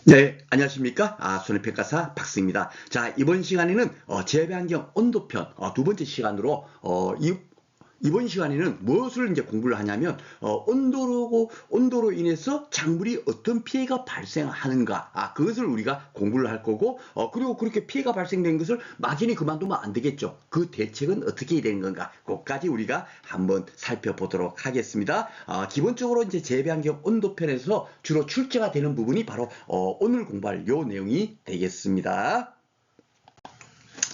네, 안녕하십니까? 손해평가사 박스입니다. 자, 이번 시간에는 재배환경 온도편 두 번째 시간으로 이번 시간에는 무엇을 이제 공부를 하냐면 온도로 인해서 작물이 어떤 피해가 발생하는가 그것을 우리가 공부를 할 거고 그리고 그렇게 피해가 발생된 것을 막연히 그만두면 안 되겠죠. 그 대책은 어떻게 해야 되는 건가? 그것까지 우리가 한번 살펴보도록 하겠습니다. 기본적으로 이제 재배환경 온도편에서 주로 출제가 되는 부분이 바로 오늘 공부할 요 내용이 되겠습니다.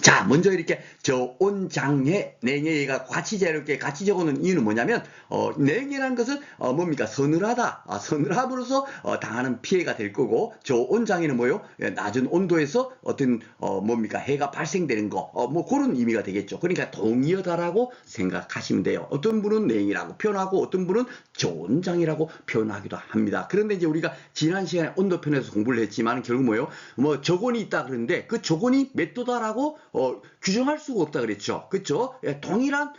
자, 먼저 이렇게 저온장애, 냉해가 같이 같이 적어놓은 이유는 뭐냐면, 냉해라는 것은, 뭡니까? 서늘하다. 서늘함으로써, 당하는 피해가 될 거고, 저온장애는 뭐요? 낮은 온도에서 어떤, 뭡니까? 해가 발생되는 거, 뭐 그런 의미가 되겠죠. 그러니까 동의어다라고 생각하시면 돼요. 어떤 분은 냉이라고 표현하고, 어떤 분은 저온장애라고 표현하기도 합니다. 그런데 이제 우리가 지난 시간에 온도편에서 공부를 했지만, 결국 뭐요? 뭐 저온이 있다 그러는데, 그 저온이 몇 도다라고 규정할 수가 없다 그랬죠. 그렇죠? 예, 동일한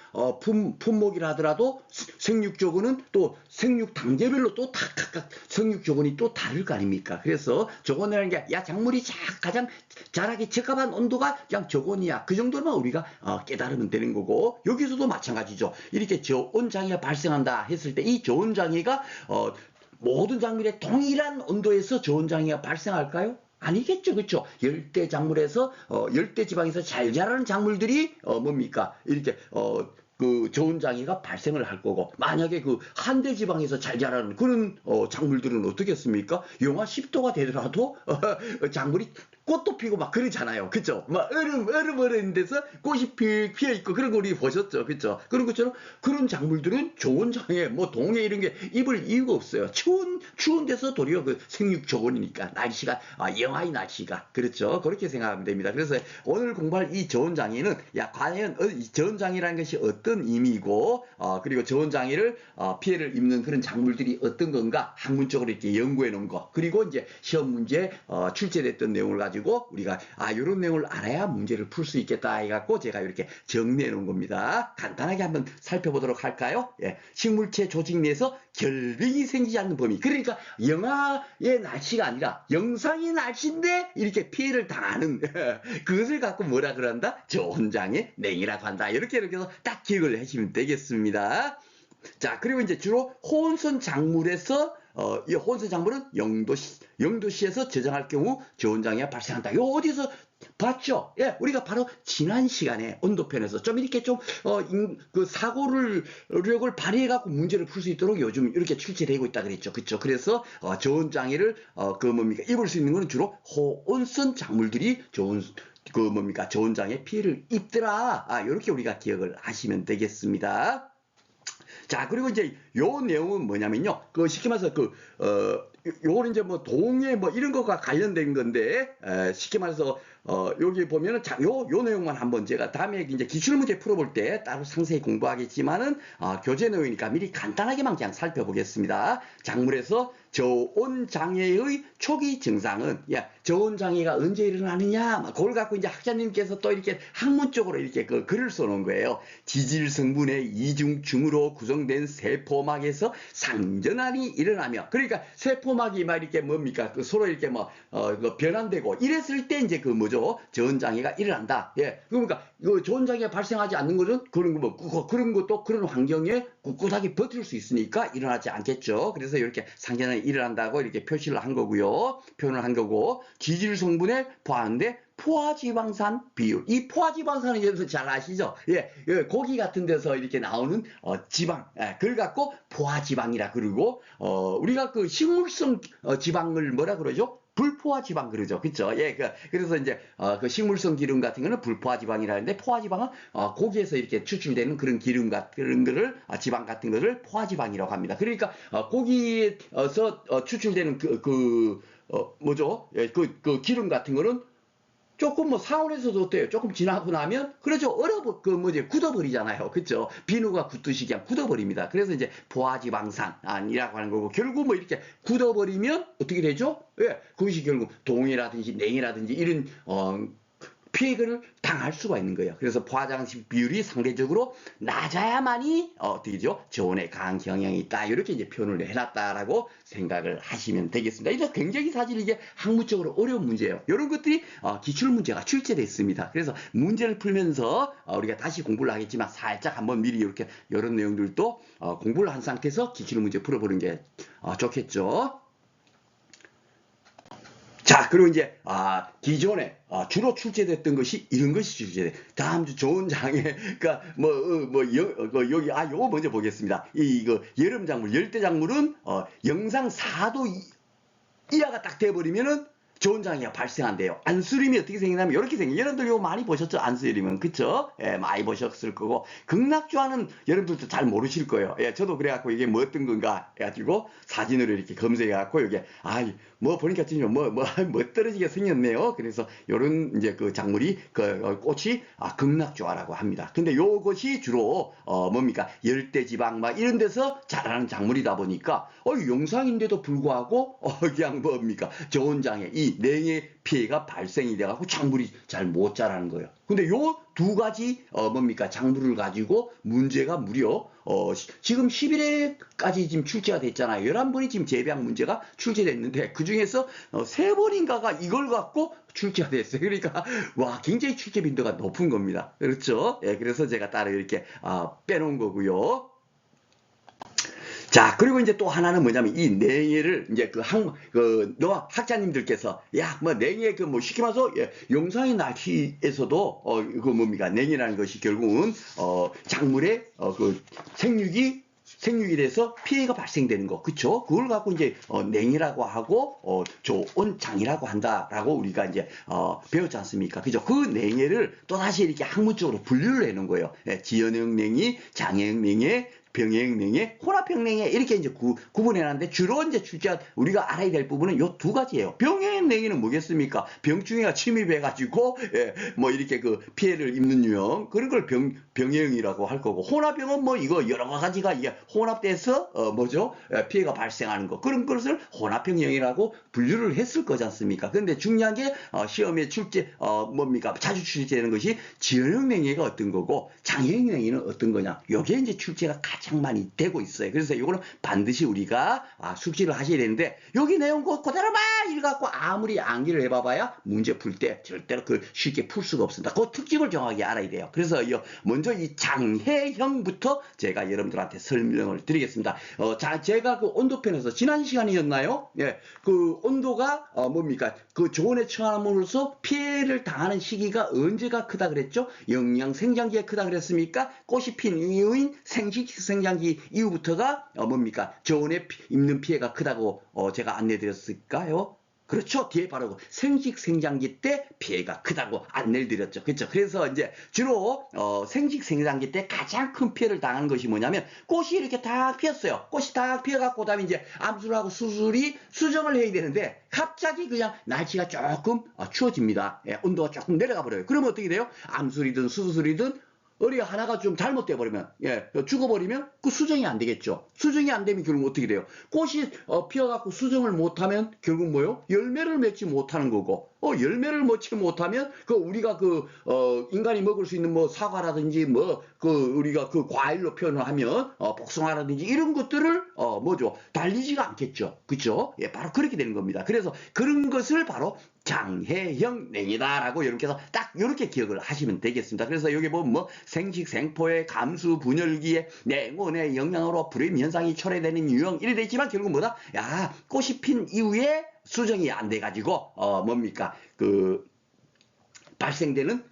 품목이라 하더라도 생육조건은 또 생육 단계별로 또 다 각각 생육조건이 또 다를 거 아닙니까? 그래서 저건이라는 게 야 작물이 가장 자라기 적합한 온도가 그냥 저건이야. 그 정도만 우리가 깨달으면 되는 거고 여기서도 마찬가지죠. 이렇게 저온장애가 발생한다 했을 때 이 저온장애가 모든 작물의 동일한 온도에서 저온장애가 발생할까요? 아니겠죠, 그렇죠? 열대 작물에서 열대 지방에서 잘 자라는 작물들이 뭡니까? 이렇게 그 좋은 장애가 발생을 할 거고 만약에 그 한대 지방에서 잘 자라는 그런 작물들은 어떻겠습니까? 영하 10도가 되더라도 작물이 꽃도 피고 막 그러잖아요. 그죠? 막 얼음 데서 꽃이 피어 있고 그런 거 우리 보셨죠. 그죠? 그런 것처럼 그런 작물들은 좋은 장애, 뭐 동해 이런 게 입을 이유가 없어요. 추운 데서 도리어 그 생육 조건이니까 날씨가 영하의 날씨가 그렇죠. 그렇게 생각하면 됩니다. 그래서 오늘 공부할 이 저온 장애는 야 과연 이 저온 장애라는 것이 어떤 의미고 그리고 저온 장애를 피해를 입는 그런 작물들이 어떤 건가 학문적으로 이렇게 연구해 놓은 거 그리고 이제 시험 문제 출제됐던 내용을 가지고 우리가 이런 내용을 알아야 문제를 풀 수 있겠다 해갖고 제가 이렇게 정리해 놓은 겁니다. 간단하게 한번 살펴보도록 할까요? 예, 식물체 조직 내에서 결빙이 생기지 않는 범위. 그러니까 영하의 날씨가 아니라 영상의 날씨인데 이렇게 피해를 당하는 그것을 갖고 뭐라 그런다? 저온장애 냉이라고 한다. 이렇게 해서 딱 기억을 하시면 되겠습니다. 자, 그리고 이제 주로 호온성 작물에서 이 호온성 작물은 영도시에서 저장할 경우 저온장애가 발생한다. 요 어디서 봤죠? 예, 우리가 바로 지난 시간에 온도편에서 좀 이렇게 그 사고력을 발휘해갖고 문제를 풀 수 있도록 요즘 이렇게 출제되고 있다 그랬죠. 그렇죠? 그래서 저온장애를 그 뭡니까 입을 수 있는 거는 주로 호온성 작물들이 그 뭡니까 저온장애 피해를 입더라. 이렇게 우리가 기억을 하시면 되겠습니다. 자, 그리고 이제 요 내용은 뭐냐면요. 그 쉽게 말해서 요거는 이제 뭐 동해 뭐 이런 것과 관련된 건데, 쉽게 말해서, 여기 보면은, 자, 요 내용만 한번 제가 다음에 이제 기출문제 풀어볼 때 따로 상세히 공부하겠지만은, 교재 내용이니까 미리 간단하게만 그냥 살펴보겠습니다. 작물에서 저온장애의 초기 증상은, 야, 저온장애가 언제 일어나느냐, 그걸 갖고 이제 학자님께서 또 이렇게 학문적으로 이렇게 그 글을 써놓은 거예요. 지질 성분의 이중층으로 구성된 세포막에서 상전환이 일어나며, 그러니까 세포막이 막 이렇게 뭡니까, 그 서로 이렇게 그 변환되고 이랬을 때 이제 그 뭐죠, 저온장애가 일어난다. 예, 그러니까 이 저온장애가 발생하지 않는 것은 그런 것도 그런 환경에 꿋꿋하게 버틸 수 있으니까 일어나지 않겠죠. 그래서 이렇게 상전환이 일어난다고 이렇게 표시를 한 거고요. 표현을 한 거고 기질 성분에 포함돼 포화지방산 비율. 이 포화지방산은 여러분 잘 아시죠? 예, 고기 같은 데서 이렇게 나오는 지방, 그걸 갖고 포화지방이라 그러고 우리가 그 식물성 지방을 뭐라 그러죠? 불포화 지방 그러죠. 그쵸? 예, 그래서 이제, 그 식물성 기름 같은 거는 불포화 지방이라는데, 포화 지방은, 고기에서 이렇게 추출되는 그런 기름 같은 거를, 지방 같은 거를 포화 지방이라고 합니다. 그러니까, 고기에서 추출되는 뭐죠? 예, 그 기름 같은 거는 조금 뭐 상온에서도 어때요? 조금 지나고 나면 그렇죠. 굳어버리잖아요. 그렇죠? 비누가 굳듯이 그냥 굳어버립니다. 그래서 이제 포화지방산이라고 하는 거고 결국 뭐 이렇게 굳어버리면 어떻게 되죠? 예, 그것이 결국 동해라든지 냉해라든지 이런 피해를 당할 수가 있는 거예요. 그래서 포화장식 비율이 상대적으로 낮아야만이 어떻게죠? 저온에 강한 경향이 있다. 이렇게 이제 표현을 해놨다라고 생각을 하시면 되겠습니다. 이게 굉장히 사실 이게 학문적으로 어려운 문제예요. 이런 것들이 기출 문제가 출제되어 있습니다. 그래서 문제를 풀면서 우리가 다시 공부를 하겠지만 살짝 한번 미리 이렇게 이런 내용들도 공부를 한 상태에서 기출 문제 풀어보는 게 좋겠죠. 자, 그리고 이제 기존에 주로 출제됐던 것이 이런 것이 출제돼. 다음 주 좋은 장애, 그러니까 여기 요거 먼저 보겠습니다. 이거 여름 작물, 열대 작물은 영상 4도 이하가 딱 돼버리면은 좋은 장애가 발생한대요. 안수림이 어떻게 생기냐면 이렇게 생겨요. 여러분들 이거 많이 보셨죠? 안수림은. 그쵸? 예, 많이 보셨을 거고. 극락주화는 여러분들도 잘 모르실 거예요. 예, 저도 그래갖고 이게 뭐 어떤 건가 해가지고 사진으로 이렇게 검색해갖고 이게 뭐 보니까 진짜 뭐 떨어지게 생겼네요. 그래서 요런 이제 그 작물이 그 꽃이 극락주화라고 합니다. 근데 요것이 주로 뭡니까? 열대지방 막 이런 데서 자라는 작물이다 보니까 영상인데도 불구하고 그냥 뭡니까? 좋은 장애 이 냉해 피해가 발생이 돼갖고 작물이 잘 못 자라는 거예요. 근데 요 두 가지 뭡니까? 작물을 가지고 문제가 무려 지금 11회까지 지금 출제가 됐잖아요. 11번이 지금 재배학 문제가 출제됐는데 그 중에서 3번인가가 이걸 갖고 출제가 됐어요. 그러니까 와 굉장히 출제 빈도가 높은 겁니다. 그렇죠? 예, 그래서 제가 따로 이렇게 빼놓은 거고요. 자, 그리고 이제 또 하나는 뭐냐면 이 냉해를 이제 너와 학자님들께서 뭐 냉해 쉽게 말해서 용상의 날씨에서도 그 뭡니까 냉해라는 것이 결국은 작물의 그 생육이 돼서 피해가 발생되는 거, 그쵸? 그걸 갖고 이제 냉이라고 하고 조온장이라고 한다라고 우리가 이제 배웠지 않습니까? 그죠? 그 냉해를 또 다시 이렇게 학문적으로 분류를 해놓은 거예요. 지연형 냉이, 장애형 냉해, 병해형 냉해, 혼합형 냉해 이렇게 이제 구분해놨는데 주로 이제 우리가 알아야 될 부분은 요 두 가지예요. 병해형 냉해는 뭐겠습니까? 병충해가 침입해가지고 뭐 이렇게 그 피해를 입는 유형 그런 걸 병해형이라고 할 거고 혼합형은 뭐 이거 여러 가지가 이게 혼합돼서 피해가 발생하는 거 그런 것을 혼합형이라고 분류를 했을 거지 않습니까? 근데 중요한 게 시험에 자주 출제되는 것이 지연형 냉해가 어떤 거고 장애형 냉해는 어떤 거냐? 요게 이제 출제가 가장 많이 되고 있어요. 그래서 이거는 반드시 우리가 숙지를 하셔야 되는데 여기 내용 그대로만 읽어갖고 아무리 암기를 해봐봐야 문제 풀 때 절대로 쉽게 풀 수가 없습니다. 그 특징을 정확히 알아야 돼요. 그래서 먼저 이 장애형부터 제가 여러분들한테 설명을 드리겠습니다. 제가 그 온도편에서 지난 시간이었나요? 예, 그 온도가 뭡니까? 그 조온에 처함으로써 피해를 당하는 시기가 언제가 크다 그랬죠? 영양 생장기에 크다 그랬습니까? 꽃이 핀 이후인 생식생장기 이후부터가 뭡니까? 저온에 입는 피해가 크다고 제가 안내드렸을까요? 그렇죠. 뒤에 바로 생식생장기 때 피해가 크다고 안내를 드렸죠. 그렇죠. 그래서 이제 주로 생식생장기 때 가장 큰 피해를 당한 것이 뭐냐면 꽃이 이렇게 다 피었어요. 꽃이 다 피어갖고 그다음에 이제 암술하고 수술이 수정을 해야 되는데 갑자기 그냥 날씨가 조금 추워집니다. 예, 온도가 조금 내려가 버려요. 그러면 어떻게 돼요? 암술이든 수술이든 어리 하나가 좀 잘못돼 버리면 죽어버리면 그 수정이 안 되겠죠. 수정이 안 되면 결국 어떻게 돼요? 꽃이 피어갖고 수정을 못하면 결국 뭐요? 열매를 맺지 못하는 거고 열매를 맺지 못하면 우리가 인간이 먹을 수 있는 뭐 사과라든지 우리가 과일로 표현을 하면 복숭아라든지 이런 것들을 달리지가 않겠죠. 그죠? 예, 바로 그렇게 되는 겁니다. 그래서 그런 것을 바로 장애형 냉이다라고 이렇게 해서 딱 이렇게 기억을 하시면 되겠습니다. 그래서 여기 보면 생식생포의 감수 분열기에 냉온의 영향으로 불임 현상이 초래되는 유형 이래 되지만 결국 뭐다? 꽃이 핀 이후에 수정이 안 돼가지고 발생되는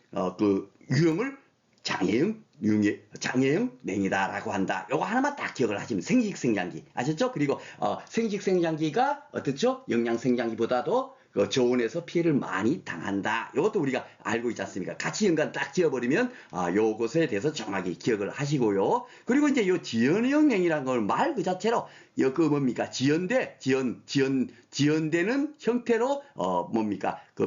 유형을 장애형 냉이다라고 한다. 요거 하나만 딱 기억을 하시면 생식생장기 아셨죠? 그리고 생식생장기가 어떻죠? 영양생장기보다도 저온에서 피해를 많이 당한다. 이것도 우리가 알고 있지 않습니까? 같이 연관 딱 지어버리면 요것에 대해서 정확히 기억을 하시고요. 그리고 이제 요 지연형 냉이라는 걸 말 그 자체로 지연되는 형태로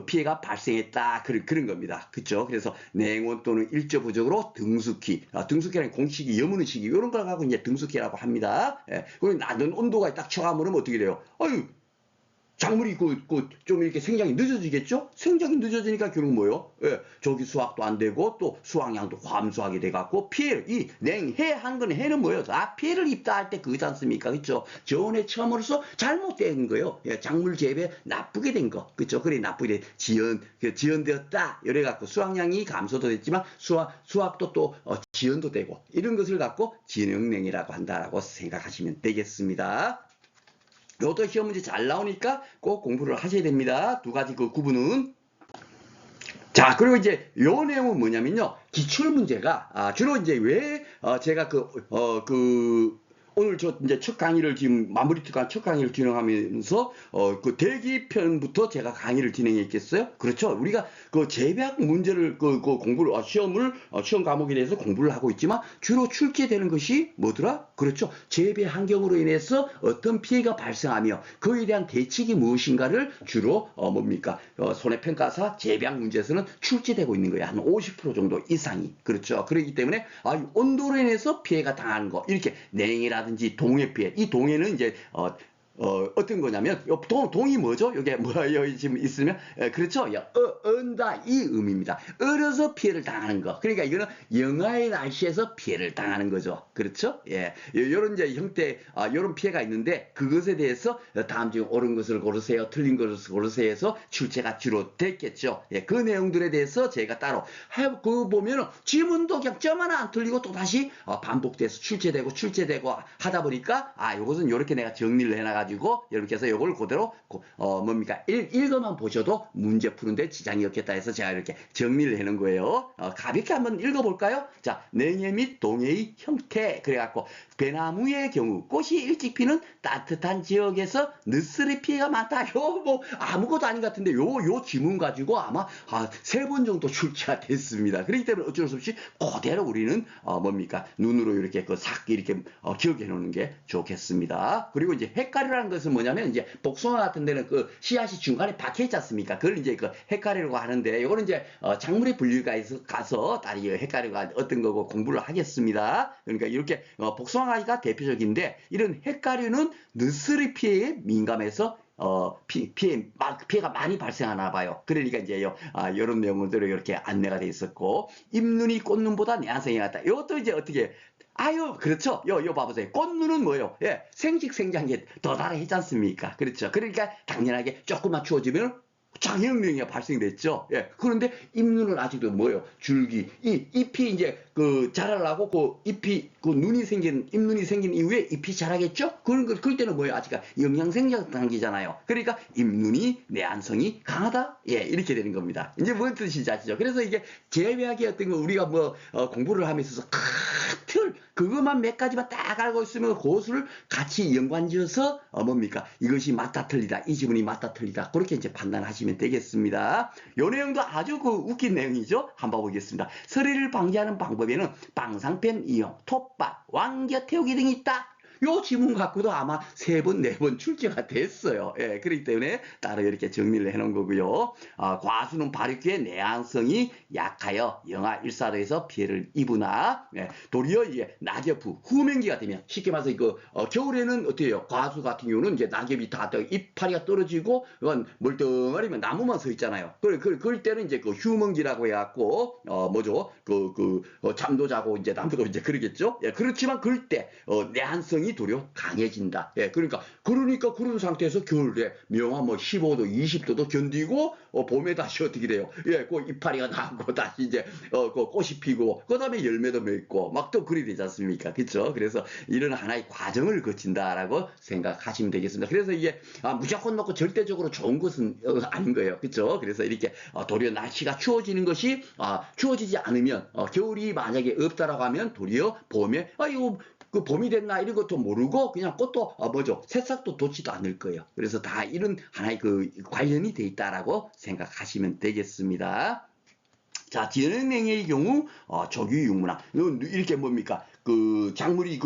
피해가 발생했다 그런 겁니다. 그렇죠? 그래서 냉온 또는 일조 부족으로 등숙기라는 공식이 여무는 시기 이런 걸 갖고 이제 등숙기라고 합니다. 예. 그리고 낮은 온도가 딱 처가물으면 어떻게 돼요? 작물이 좀 이렇게 생장이 늦어지겠죠? 생장이 늦어지니까 결국 뭐요? 예, 조기 수확도 안 되고 또 수확량도 감소하게 돼갖고 피해를, 이 냉해 한 건 해는 뭐요? 아, 피해를 입다할 때 그거지 않습니까? 그쵸? 저온의 처음으로서 잘못된 거요. 예, 작물 재배 나쁘게 된 거. 그쵸? 그래, 나쁘게 지연되었다. 이래갖고 수확량이 감소도 됐지만 수확도 또 지연도 되고 이런 것을 갖고 진흥냉이라고 한다라고 생각하시면 되겠습니다. 요것도 시험 문제 잘 나오니까 꼭 공부를 하셔야 됩니다. 두 가지 그 구분은. 자, 그리고 이제 요 내용은 뭐냐면요. 기출 문제가, 주로 이제 왜, 제가 오늘 저 이제 첫 강의를 지금 마무리 첫 강의를 진행하면서 그 대기편부터 제가 강의를 진행했겠어요? 그렇죠. 우리가 그 재배학 문제를 그 공부를 시험 과목에 대해서 공부를 하고 있지만 주로 출제되는 것이 뭐더라? 그렇죠. 재배 환경으로 인해서 어떤 피해가 발생하며 그에 대한 대책이 무엇인가를 주로 뭡니까? 손해평가사 재배학 문제에서는 출제되고 있는 거예요. 한 50% 정도 이상이. 그렇죠. 그렇기 때문에 온도로 인해서 피해가 당하는 거 이렇게 냉이라든지 동해 피해. 이 동해는 이제 어떤 거냐면, 동이 뭐죠? 이게 여기 지금 있으면, 그렇죠? 언다, 이 의미입니다. 얼어서 피해를 당하는 거. 그러니까 이거는 영하의 날씨에서 피해를 당하는 거죠. 그렇죠? 예. 요런 이제 형태, 요런 피해가 있는데, 그것에 대해서 다음 중에 옳은 것을 고르세요, 틀린 것을 고르세요 해서 출제가 주로 됐겠죠. 예. 그 내용들에 대해서 제가 따로, 보면은 지문도 그냥 점 하나 안 틀리고 또 다시 반복돼서 출제되고 하다 보니까, 요것은 요렇게 내가 정리를 해놔가지고, 이렇게 해서 이걸 그대로 읽어만 보셔도 문제 푸는데 지장이 없겠다 해서 제가 이렇게 정리를 해놓은 거예요. 가볍게 한번 읽어볼까요? 자, 냉해 및 동해의 형태. 그래갖고 배나무의 경우 꽃이 일찍 피는 따뜻한 지역에서 늦술의 피해가 많다. 뭐 아무것도 아닌 것 같은데 요 지문 가지고 아마 3번 정도 출제가 됐습니다. 그렇기 때문에 어쩔 수 없이 그대로 우리는 눈으로 이렇게 싹 이렇게 기억해 놓는 게 좋겠습니다. 그리고 이제 헷갈리라는 것은 뭐냐면 이제 복숭아 같은 데는 그 씨앗이 중간에 박혀 있지 않습니까? 그걸 이제 그 헷갈리라고 하는데 이거는 이제 작물의 분류가에서 가서 다리 헷갈리가 어떤 거고 공부를 하겠습니다. 그러니까 이렇게 복숭아가 대표적인데 이런 헷갈리는 늦술의 피해에 민감해서 피해가 많이 발생하나 봐요. 그러니까 이제 이런 내용들이 이렇게 안내가 돼 있었고, 잎눈이 꽃눈보다 내한성이 같다. 이것도 이제 어떻게, 그렇죠. 요 봐보세요. 꽃눈은 뭐예요? 예, 생식생장에 더 달하지 않습니까? 그렇죠. 그러니까 당연하게 조금만 추워지면 장형명이 발생됐죠. 예. 그런데 잎눈은 아직도 뭐예요? 줄기. 이 잎이 이제 자라려고 잎눈이 생긴 이후에 잎이 자라겠죠? 그럴 때는 뭐예요? 아직 영양생장 단계잖아요. 그러니까 잎눈이 내한성이 강하다? 예, 이렇게 되는 겁니다. 이제 뭔 뜻인지 아시죠? 그래서 이게 재배학의 어떤 거 우리가 공부를 하면서 그것만 몇 가지만 딱 알고 있으면 그것을 같이 연관지어서 이것이 맞다 틀리다, 이 지문이 맞다 틀리다, 그렇게 이제 판단하시면 되겠습니다. 요 내용도 아주 웃긴 내용이죠. 한번 보겠습니다. 서리를 방지하는 방법에는 방상펜 이용, 톱밥, 왕겨 태우기 등이 있다. 요 지문 갖고도 아마 3번, 4번 출제가 됐어요. 예, 그렇기 때문에 따로 이렇게 정리를 해놓은 거고요. 과수는 발육기의 내향성이 약하여 영하 1사도에서 피해를 입으나, 도리어 이게 낙엽 후, 후명기가 되면, 쉽게 말해서 겨울에는 어떻게 해요? 과수 같은 경우는 이제 낙엽이 다 이파리가 떨어지고, 이건 멀뚱하면 나무만 서 있잖아요. 그럴 때는 이제 휴먼기라고 해갖고, 잠도 자고 이제 나무도 이제 그러겠죠? 예, 그렇지만 그럴 때, 내한성이 도리어 강해진다. 예, 그러니까 그런 상태에서 겨울에 영하 15도, 20도도 견디고 봄에 다시 어떻게 돼요? 예, 이파리가 나고 다시 이제 꽃이 피고 그다음에 열매도 맺고 막 또 그리 되지 않습니까? 그렇죠? 그래서 이런 하나의 과정을 거친다라고 생각하시면 되겠습니다. 그래서 이게 무조건 놓고 절대적으로 좋은 것은 아닌 거예요. 그렇죠? 그래서 이렇게 도리어 날씨가 추워지는 것이 추워지지 않으면 겨울이 만약에 없다라고 하면 도리어 봄에 이거 봄이 됐나 이런 것도 모르고 그냥 꽃도 새싹도 돋지도 않을 거예요. 그래서 다 이런 하나의 관련이 돼 있다라고 생각하시면 되겠습니다. 자, 진흥냉해의 경우 조기육문화 이렇게 작물이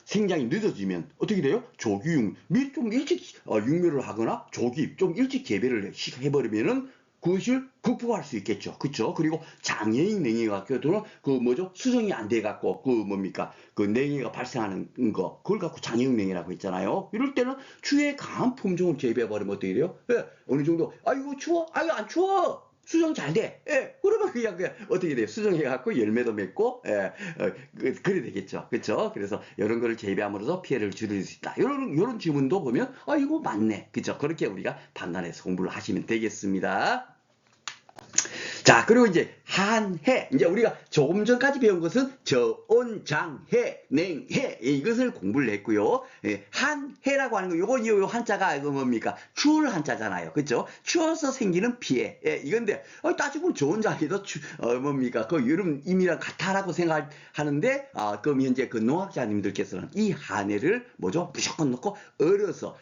생장이 늦어지면 어떻게 돼요? 조기육 좀 일찍 육묘를 하거나 조기 좀 일찍 재배를 해버리면은 그것을 극복할 수 있겠죠. 그쵸? 그리고 장애인 냉해가 껴도는 그 뭐죠? 수정이 안 돼 갖고 그 뭡니까? 그 냉해가 발생하는 거 그걸 갖고 장애인 냉해라고 했잖아요. 이럴 때는 추위에 강한 품종을 재배해 버리면 어떻게 돼요? 예, 어느 정도 아이고 추워, 아이고 안 추워. 수정 잘 돼. 예, 그러면 그냥 어떻게 돼요? 수정해갖고 열매도 맺고, 예, 그래 되겠죠. 그쵸? 그래서 이런 거를 재배함으로써 피해를 줄일 수 있다. 이런 질문도 보면, 아, 이거 맞네. 그쵸? 그렇게 우리가 판단해서 공부를 하시면 되겠습니다. 자, 그리고 이제 한해. 이제 우리가 조금 전까지 배운 것은 저온, 장해, 냉해 이것을 공부를 했고요. 예, 한해라고 하는 거 요 한자가 이거 뭡니까? 추울 한자잖아요. 그렇죠? 추워서 생기는 피해. 예, 이건데 따지고 보면 저온, 장해도 뭡니까? 그 여름 임이랑 같아라고 생각하는데 그럼 현재 그 농학자님들께서는 이 한해를 뭐죠? 무조건 넣고 얼어서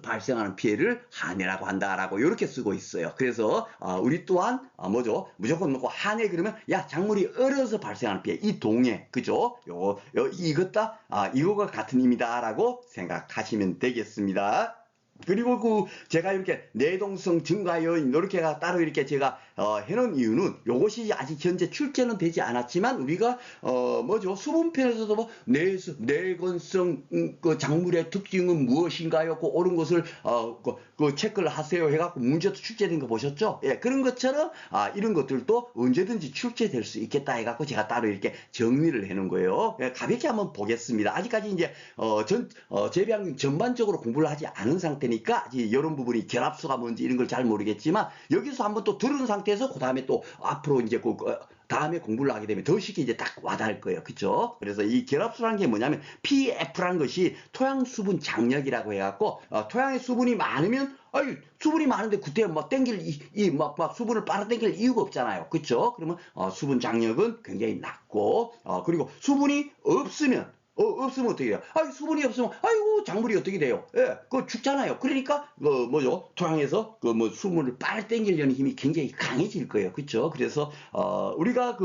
발생하는 피해를 한해라고 한다라고 이렇게 쓰고 있어요. 그래서 우리 또한 뭐죠? 무조건 넣고 한해 그러면 야 작물이 얼어서 발생하는 피해 이 동해 그죠? 이거가 같은 의미다라고 생각하시면 되겠습니다. 그리고 제가 이렇게 내동성 증가 요인 이렇게 따로 이렇게 제가 해놓은 이유는 이것이 아직 현재 출제는 되지 않았지만 우리가 뭐죠 수분편에서도 뭐 내건성 그 작물의 특징은 무엇인가요? 그 옳은 것을 그 체크를 하세요 해갖고 문제도 출제된 거 보셨죠? 예, 그런 것처럼 이런 것들도 언제든지 출제될 수 있겠다 해갖고 제가 따로 이렇게 정리를 해놓은 거예요. 예, 가볍게 한번 보겠습니다. 아직까지 이제 재배환경 전반적으로 공부를 하지 않은 상태니까 이런 부분이 결합수가 뭔지 이런 걸 잘 모르겠지만 여기서 한번 또 들은 상태에서 그 다음에 또 앞으로 이제 다음에 공부를 하게 되면 더 쉽게 이제 딱 와닿을 거예요. 그쵸? 그래서 이 결합수라는 게 뭐냐면 PF라는 것이 토양 수분 장력이라고 해갖고 토양의 수분이 많으면 수분이 많은데 그때 막 땡길 막 수분을 빨아당길 이유가 없잖아요. 그쵸? 그러면 수분 장력은 굉장히 낮고 그리고 수분이 없으면 어떻게 돼요? 수분이 없으면, 아이고, 작물이 어떻게 돼요? 예, 죽잖아요. 그러니까, 뭐죠? 토양에서, 수분을 빨아당기려는 힘이 굉장히 강해질 거예요. 그쵸? 그래서, 우리가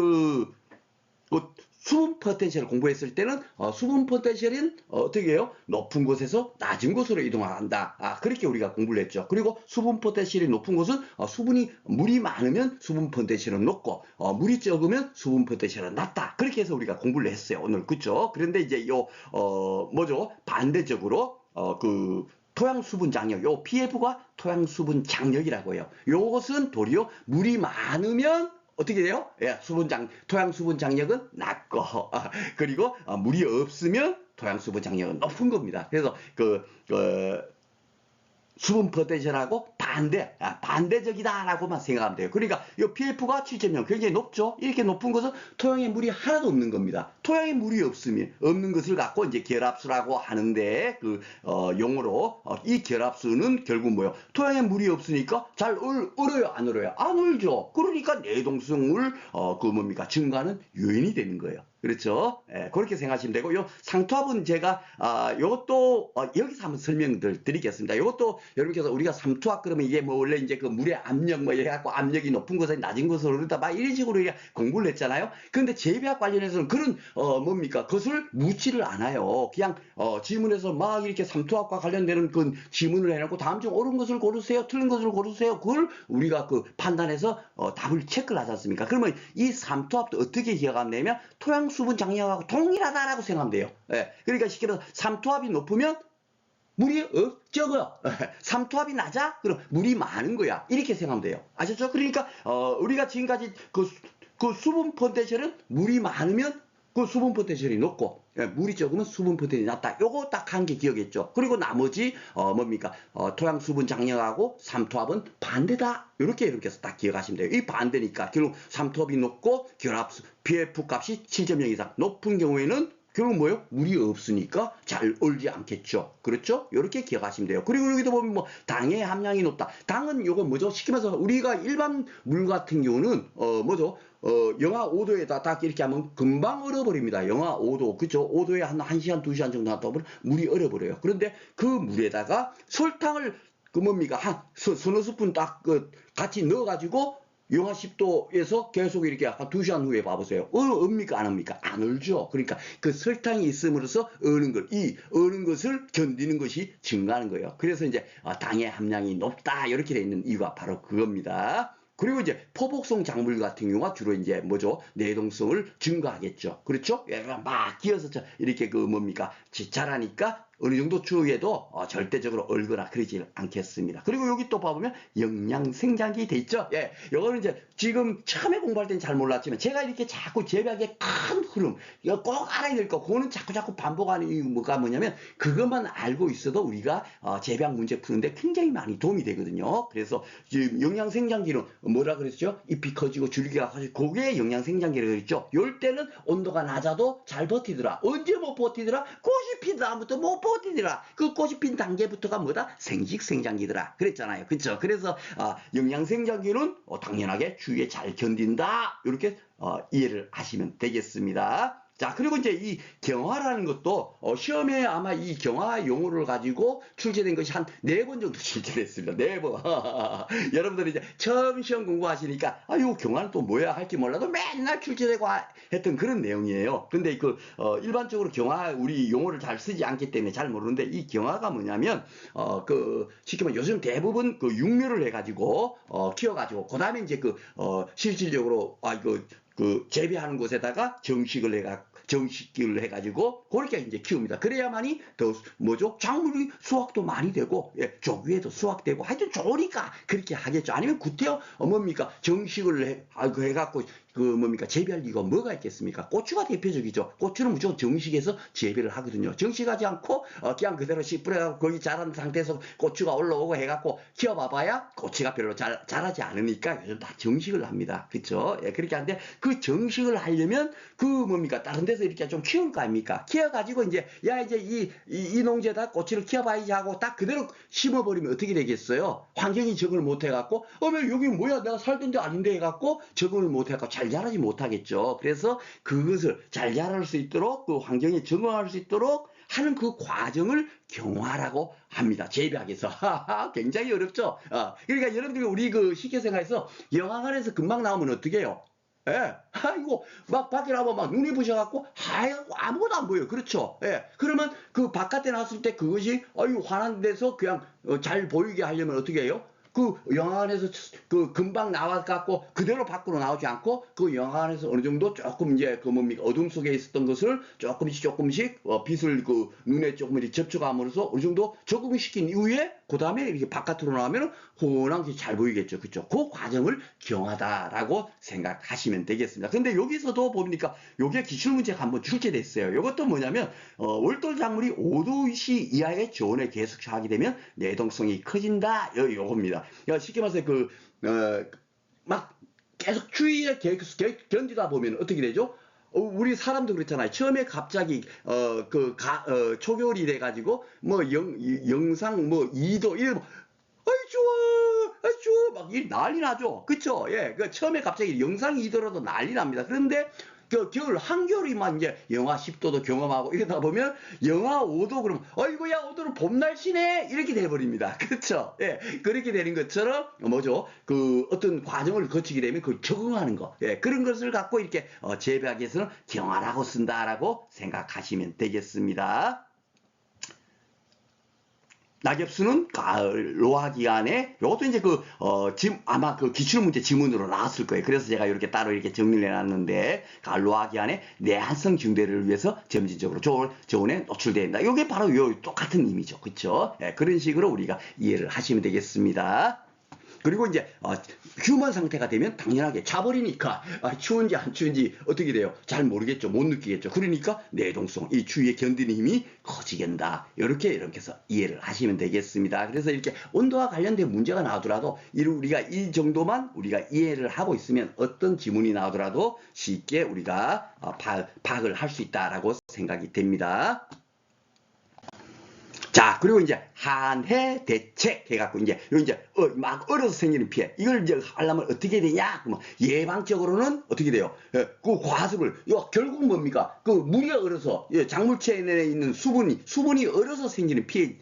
수분 포텐셜을 공부했을 때는 수분 포텐셜은 어떻게 해요? 높은 곳에서 낮은 곳으로 이동한다. 그렇게 우리가 공부를 했죠. 그리고 수분 포텐셜이 높은 곳은 물이 많으면 수분 포텐셜은 높고 물이 적으면 수분 포텐셜은 낮다. 그렇게 해서 우리가 공부를 했어요. 오늘 그렇죠? 그런데 이제 뭐죠? 반대적으로 토양 수분 장력, 요 PF가 토양 수분 장력이라고 해요. 요것은 도리어 물이 많으면 어떻게 돼요? 예, 토양 수분 장력은 낮고, 그리고 물이 없으면 토양 수분 장력은 높은 겁니다. 그래서 수분 포텐셜하고 반대적이다라고만 생각하면 돼요. 그러니까 이 PF가 7.0 굉장히 높죠. 이렇게 높은 것은 토양에 물이 하나도 없는 겁니다. 토양에 물이 없는 것을 갖고 이제 결합수라고 하는데 용어로 이 결합수는 결국 뭐예요? 토양에 물이 없으니까 잘 얼어요, 안 얼어요? 안 얼죠. 그러니까 내동성물 증가하는 요인이 되는 거예요. 그렇죠? 예, 그렇게 생각하시면 되고, 상투압은 제가, 요것도, 여기서 한번 설명을 드리겠습니다. 요것도 여러분께서 우리가 삼투압 그러면 이게 원래 이제 물의 압력 해갖고 압력이 높은 곳에 낮은 곳으로 그러다 막 이런 식으로 공부를 했잖아요. 그런데 재배학 관련해서는 그런, 그것을 묻지를 않아요. 그냥, 지문에서 막 이렇게 삼투압과 관련되는 지문을 해놓고 다음 중 옳은 것을 고르세요. 틀린 것을 고르세요. 그걸 우리가 판단해서, 답을 체크를 하지 않습니까? 그러면 이 삼투압도 어떻게 기억하면 되면 토양 수분 장력하고 동일하다라고 생각하면 돼요. 예, 그러니까 쉽게 말해서 삼투압이 높으면 물이 적어요. 삼투압이 낮아? 그럼 물이 많은 거야. 이렇게 생각하면 돼요. 아셨죠? 그러니까 우리가 지금까지 수분 포텐셜은 물이 많으면 수분 포텐셜이 높고 물이 적으면 수분 포텐셜이 낮다. 요거 딱 한 개 기억했죠. 그리고 나머지 토양 수분 장력하고 삼투압은 반대다. 이렇게 해서 딱 기억하시면 돼요. 이 반대니까 결국 삼투압이 높고 결합수 PF 값이 7.0 이상 높은 경우에는 결국 뭐예요? 물이 없으니까 잘 얼지 않겠죠. 그렇죠? 이렇게 기억하시면 돼요. 그리고 여기도 보면 당의 함량이 높다. 당은 요거 뭐죠? 쉽게 말해서 우리가 일반 물 같은 경우는 뭐죠? 영하 5도에다 딱 이렇게 하면 금방 얼어버립니다. 영하 5도. 그죠? 5도에 한 1시간, 2시간 정도 놨다 보면 물이 얼어버려요. 그런데 그 물에다가 설탕을 한 서너 스푼 딱 같이 넣어가지고 영하 10도에서 계속 이렇게 한 2시간 후에 봐보세요. 얼습니까? 안 합니까? 안 얼죠. 그러니까 설탕이 있음으로써 어는 것을 견디는 것이 증가하는 거예요. 그래서 이제 당의 함량이 높다. 이렇게 되어 있는 이유가 바로 그겁니다. 그리고 이제 포복성 작물 같은 경우가 주로 이제 뭐죠? 내동성을 증가하겠죠. 그렇죠? 얘가 막 기어서 이렇게 그 뭡니까? 자라니까 어느 정도 추위에도 절대적으로 얼거나 그러지 않겠습니다. 그리고 여기 또 봐보면 영양생장기 돼 있죠? 예, 이거는 이제 지금 처음에 공부할 때는 잘 몰랐지만 제가 이렇게 자꾸 재배학의 큰 흐름, 이거 꼭 알아야 될 거, 그거는 자꾸 반복하는 이유가 뭐냐면 그것만 알고 있어도 우리가 재배학 문제 푸는데 굉장히 많이 도움이 되거든요. 그래서 지금 영양생장기는 뭐라 그랬죠? 잎이 커지고 줄기가 커지고 그게 영양생장기라고 그랬죠. 요 때는 온도가 낮아도 잘 버티더라. 언제 못 버티더라? 꽃이 핀 다음부터 못 버티더라. 그 꽃이 핀 단계부터가 뭐다? 생식생장기더라. 그랬잖아요. 그렇죠? 그래서 영양생장기는 당연하게 추위에 잘 견딘다. 이렇게 이해를 하시면 되겠습니다. 자, 그리고 이제 이 경화라는 것도 시험에 아마 이 경화 용어를 가지고 출제된 것이 한 4번 정도 출제됐습니다. 4번. 여러분들이 이제 처음 시험 공부하시니까 이 경화는 또 뭐야 할지 몰라도 맨날 출제되고 했던 그런 내용이에요. 근데 그 일반적으로 경화 우리 용어를 잘 쓰지 않기 때문에 잘 모르는데 이 경화가 뭐냐면 그 쉽게 말하면 요즘 대부분 그 육묘를 해가지고 키워가지고 그다음에 이제 그 실질적으로 그 재배하는 곳에다가 정식을 해가지고 그렇게 이제 키웁니다. 그래야만이 더 뭐죠? 작물이 수확도 많이 되고 조기에도 수확되고 하여튼 좋으니까 그렇게 하겠죠. 아니면 구태여 뭡니까? 정식을 해갖고 그 뭡니까? 재배할 이유가 뭐가 있겠습니까? 고추가 대표적이죠. 고추는 무조건 정식해서 재배를 하거든요. 정식하지 않고 그냥 그대로 씨 뿌려갖고 거기 자란 상태에서 고추가 올라오고 해갖고 키워봐봐야 고추가 별로 자라지 않으니까 요즘 다 정식을 합니다. 그렇죠? 예, 그렇게 하는데 그 정식을 하려면 그 뭡니까? 다른 데서 이렇게 좀 키울 거 아닙니까? 키워가지고 이제 이제 이 농지에다 고추를 키워봐야지 하고 딱 그대로 심어버리면 어떻게 되겠어요? 환경이 적응을 못해갖고 왜 여기 뭐야 내가 살던 데 아닌데 해갖고 적응을 못해갖고 잘 자라지 못하겠죠. 그래서 그것을 잘 자랄 수 있도록 그 환경에 적응할 수 있도록 하는 그 과정을 경화라고 합니다. 재배학에서. 굉장히 어렵죠. 그러니까 여러분들이 우리 그 식혜생활에서 영양학에서 금방 나오면 어떻게 해요? 예, 아이고, 막 밖에 나면 막 눈이 부셔갖고, 아무것도 안 보여요. 그렇죠? 예. 그러면 그 바깥에 나왔을 때 그것이, 환한 데서 그냥 잘 보이게 하려면 어떻게 해요? 그 영화관에서 그 금방 나와갖고 그대로 밖으로 나오지 않고 그 영화관에서 어느 정도 조금 이제 그 뭡니까 어둠 속에 있었던 것을 조금씩 빛을 그 눈에 조금 이렇게 접촉함으로써 어느 정도 적응시킨 이후에 그 다음에 이렇게 바깥으로 나오면 환하게 잘 보이겠죠. 그렇죠? 그 과정을 경하다라고 생각하시면 되겠습니다. 근데 여기서도 보니까 요게 기출문제가 한번 출제됐어요. 이것도 뭐냐면 월돌 작물이 5도 이하의 저온에 계속 처하게 되면 내동성이 커진다. 요겁니다. 쉽게 말해서 막 계속 추위에 계속 견디다 보면 어떻게 되죠? 우리 사람도 그렇잖아요. 처음에 갑자기 초겨울이 돼가지고 영상 2도 1도 아이 추워 막 난리 나죠. 그쵸? 예, 처음에 갑자기 영상 2도라도 난리 납니다. 그런데 그 겨울 한겨울이만 이제 영하 10도도 경험하고 이러다 보면 영하 5도 그러면 어이구야 5도는 봄 날씨네 이렇게 돼버립니다. 그렇죠? 예, 그렇게 되는 것처럼 뭐죠? 그 어떤 과정을 거치게 되면 그걸 적응하는 거, 예, 그런 것을 갖고 이렇게 재배학에서는 경화라고 쓴다라고 생각하시면 되겠습니다. 낙엽수는 가을 로화 기간에 이것도 이제 아마 그 기출문제 지문으로 나왔을 거예요. 그래서 제가 이렇게 따로 이렇게 정리를 해놨는데 가을 로화 기간에 내한성 증대를 위해서 점진적으로 저온에 노출된다. 이게 바로 요 똑같은 의미죠. 그렇죠? 예, 그런 식으로 우리가 이해를 하시면 되겠습니다. 그리고 이제 휴먼 상태가 되면 당연하게 자버리니까 추운지 안 추운지 어떻게 돼요? 잘 모르겠죠. 못 느끼겠죠. 그러니까 내동성, 이 추위에 견디는 힘이 커지겠다. 이렇게 해서 이해를 하시면 되겠습니다. 그래서 이렇게 온도와 관련된 문제가 나오더라도 우리가 이 정도만 우리가 이해를 하고 있으면 어떤 지문이 나오더라도 쉽게 우리가 파악을 할 수 있다라고 생각이 됩니다. 자, 그리고 이제 한해 대책 해갖고 이제 막 얼어서 생기는 피해 이걸 이제 하려면 어떻게 되냐? 뭐 예방적으로는 어떻게 돼요? 그 과습을 결국 뭡니까? 그 물이 얼어서 작물체 내에 있는 수분이 얼어서 생기는 피해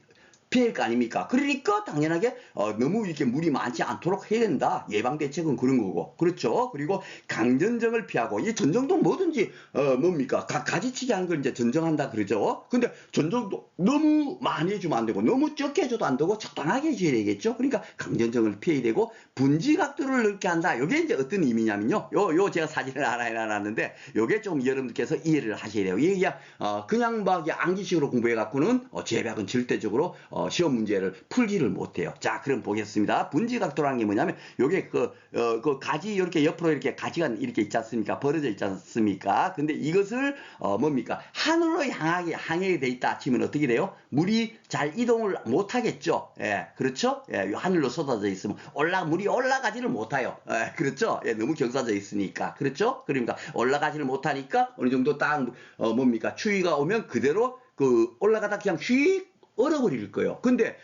피해일 거 아닙니까? 그러니까 당연하게 너무 이렇게 물이 많지 않도록 해야 된다. 예방 대책은 그런 거고. 그렇죠? 그리고 강전정을 피하고 이 전정도 뭐든지 뭡니까? 가지치기 하는 걸 이제 전정한다 그러죠. 근데 전정도 너무 많이 해주면 안 되고 너무 적게 해줘도 안 되고 적당하게 해줘야 되겠죠. 그러니까 강전정을 피해야 되고 분지각도를 넓게 한다. 이게 이제 어떤 의미냐면요. 요 제가 사진을 하나 해놨는데 요게 좀 여러분들께서 이해를 하셔야 돼요. 이게 그냥 막 암기식으로 공부해 갖고는 재배학은 절대적으로 시험 문제를 풀지를 못해요. 자, 그럼 보겠습니다. 분지각도라는 게 뭐냐면 요게 그 가지 이렇게 옆으로 이렇게 가지가 이렇게 있지 않습니까? 벌어져 있지 않습니까? 근데 이것을 뭡니까? 하늘로 향하게 돼 있다 치면 어떻게 돼요? 물이 잘 이동을 못 하겠죠. 예, 그렇죠? 예, 하늘로 쏟아져 있으면 물이 올라가지를 못해요. 예, 그렇죠? 예, 너무 경사져 있으니까. 그렇죠? 그러니까 올라가지를 못하니까 어느 정도 딱 뭡니까? 추위가 오면 그대로 올라가다 그냥 휙 얼어버릴 거예요. 근데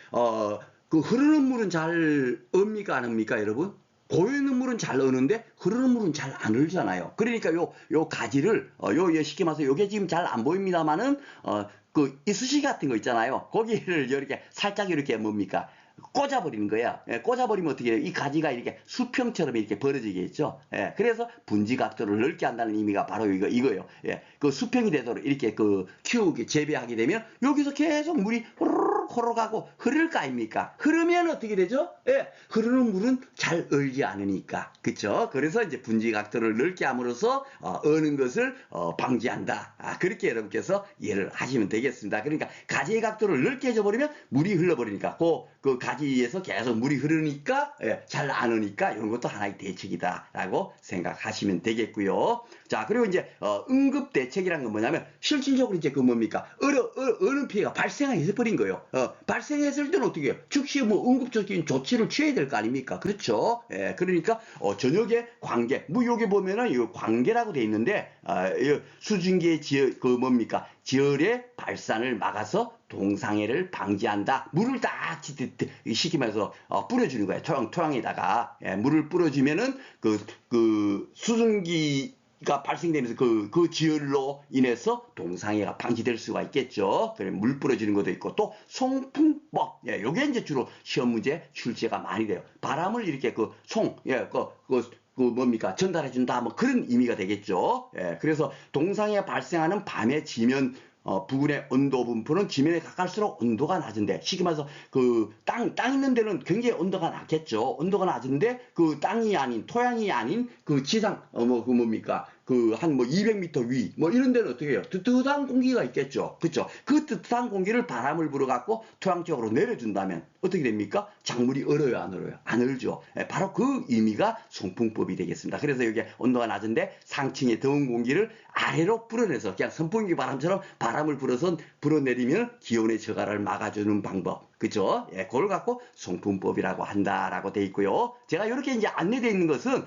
그 흐르는 물은 잘 옵니까 안 옵니까 여러분? 고여있는 물은 잘 어는데 흐르는 물은 잘 안 얼잖아요. 그러니까 요 가지를 요 쉽게 말해서 요게 지금 잘 안 보입니다만은 그 이쑤시개 같은 거 있잖아요. 거기를 이렇게 살짝 이렇게 뭡니까? 꽂아버리는 거야. 예, 꽂아버리면 어떻게 해요? 이 가지가 이렇게 수평처럼 이렇게 벌어지겠죠. 예, 그래서 분지각도를 넓게 한다는 의미가 바로 이거예요. 예, 그 수평이 되도록 이렇게 키우기, 재배하게 되면 여기서 계속 물이 호로록 가고 흐를 거 아닙니까? 흐르면 어떻게 되죠? 예, 흐르는 물은 잘 얼지 않으니까. 그쵸? 그래서 이제 분지각도를 넓게 함으로써 어는 것을 방지한다. 그렇게 여러분께서 이해를 하시면 되겠습니다. 그러니까 가지의 각도를 넓게 해줘버리면 물이 흘러버리니까 그 가지에서 계속 물이 흐르니까 잘 안 오니까 이런 것도 하나의 대책이다라고 생각하시면 되겠고요. 자, 그리고 이제 응급 대책이란 건 뭐냐면 실질적으로 이제 그 뭡니까? 어느 피해가 발생해 버린 거예요. 발생했을 때는 어떻게 해요? 즉시 뭐 응급적인 조치를 취해야 될 거 아닙니까? 그렇죠? 예, 그러니까 저녁에 관계, 뭐 여기 보면은 이 관계라고 돼 있는데 수증기의 뭡니까? 지열의 발산을 막아서 동상해를 방지한다. 물을 딱 쉽게 말해서 뿌려주는 거예요. 토양에다가 물을 뿌려주면은 그 수증기가 발생되면서 그 지열로 인해서 동상해가 방지될 수가 있겠죠. 그래 물 뿌려주는 것도 있고 또 송풍법. 요게 이제 주로 시험 문제 출제가 많이 돼요. 바람을 이렇게 뭡니까? 전달해준다. 뭐 그런 의미가 되겠죠. 예, 그래서 동상에 발생하는 밤의 지면, 부근의 온도 분포는 지면에 가까울수록 온도가 낮은데, 쉽게 말해서 땅 있는 데는 굉장히 온도가 낮겠죠. 온도가 낮은데, 땅이 아닌, 토양이 아닌, 지상, 뭡니까? 한 200m 위, 이런 데는 어떻게 해요? 뜨뜻한 공기가 있겠죠. 그쵸? 그 뜨뜻한 공기를 바람을 불어갖고 토양 쪽으로 내려준다면 어떻게 됩니까? 작물이 얼어요, 안 얼어요? 안 얼죠. 바로 그 의미가 송풍법이 되겠습니다. 그래서 여기 온도가 낮은데 상층의 더운 공기를 아래로 불어내서 그냥 선풍기 바람처럼 바람을 불어내리면 기온의 저하를 막아주는 방법. 그죠? 예, 그걸 갖고 송풍법이라고 한다라고 돼 있고요. 제가 이렇게 이제 안내되어 있는 것은,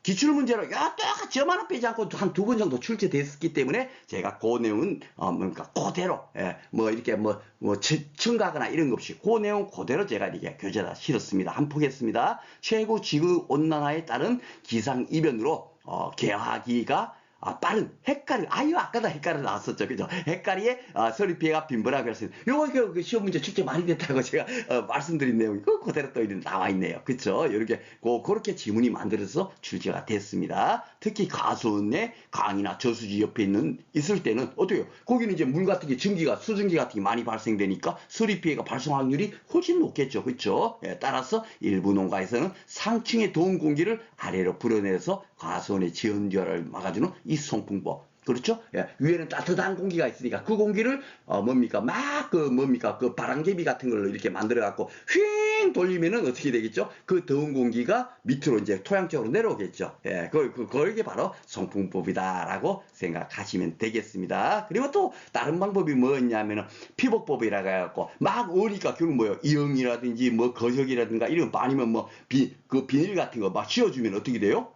기출문제로 똑같이 하나 빼지 않고 한 2번 정도 출제됐기 때문에 제가 그 내용은, 그대로, 이렇게 첨가하거나 이런 거 없이 그 내용 그대로 제가 이렇게 교재에다 실었습니다. 한번 보겠습니다. 최고 지구 온난화에 따른 기상 이변으로, 개화기가 빠른 헷갈리, 아까도 헷갈리 나왔었죠. 그죠? 헷갈리에 서리 피해가 빈번하게 할 수 있는. 요거 시험 문제 출제 많이 됐다고 제가 말씀드린 내용이 그대로 또 나와 있네요. 그쵸? 이렇게, 그렇게 지문이 만들어서 출제가 됐습니다. 특히 가수원의 강이나 저수지 옆에 있을 때는 어떻게 해요? 거기는 이제 물 같은 게 수증기 같은 게 많이 발생되니까 서리 피해가 발생 확률이 훨씬 높겠죠. 그쵸? 예, 따라서 일부 농가에서는 상층의 더운 공기를 아래로 불어내서 가수원의 지연결을 막아주는 이 송풍법. 그렇죠? 예, 위에는 따뜻한 공기가 있으니까 그 공기를 그 바람개비 같은 걸로 이렇게 만들어 갖고 휙 돌리면은 어떻게 되겠죠? 그 더운 공기가 밑으로 이제 토양 쪽으로 내려오겠죠. 예, 그게 바로 송풍법이다라고 생각하시면 되겠습니다. 그리고 또 다른 방법이 뭐였냐면은 피복법이라고 해갖고 막 오니까 결국 뭐예요? 이형이라든지 거적이라든가 이런 거 아니면 비닐 같은 거 막 씌워주면 어떻게 돼요?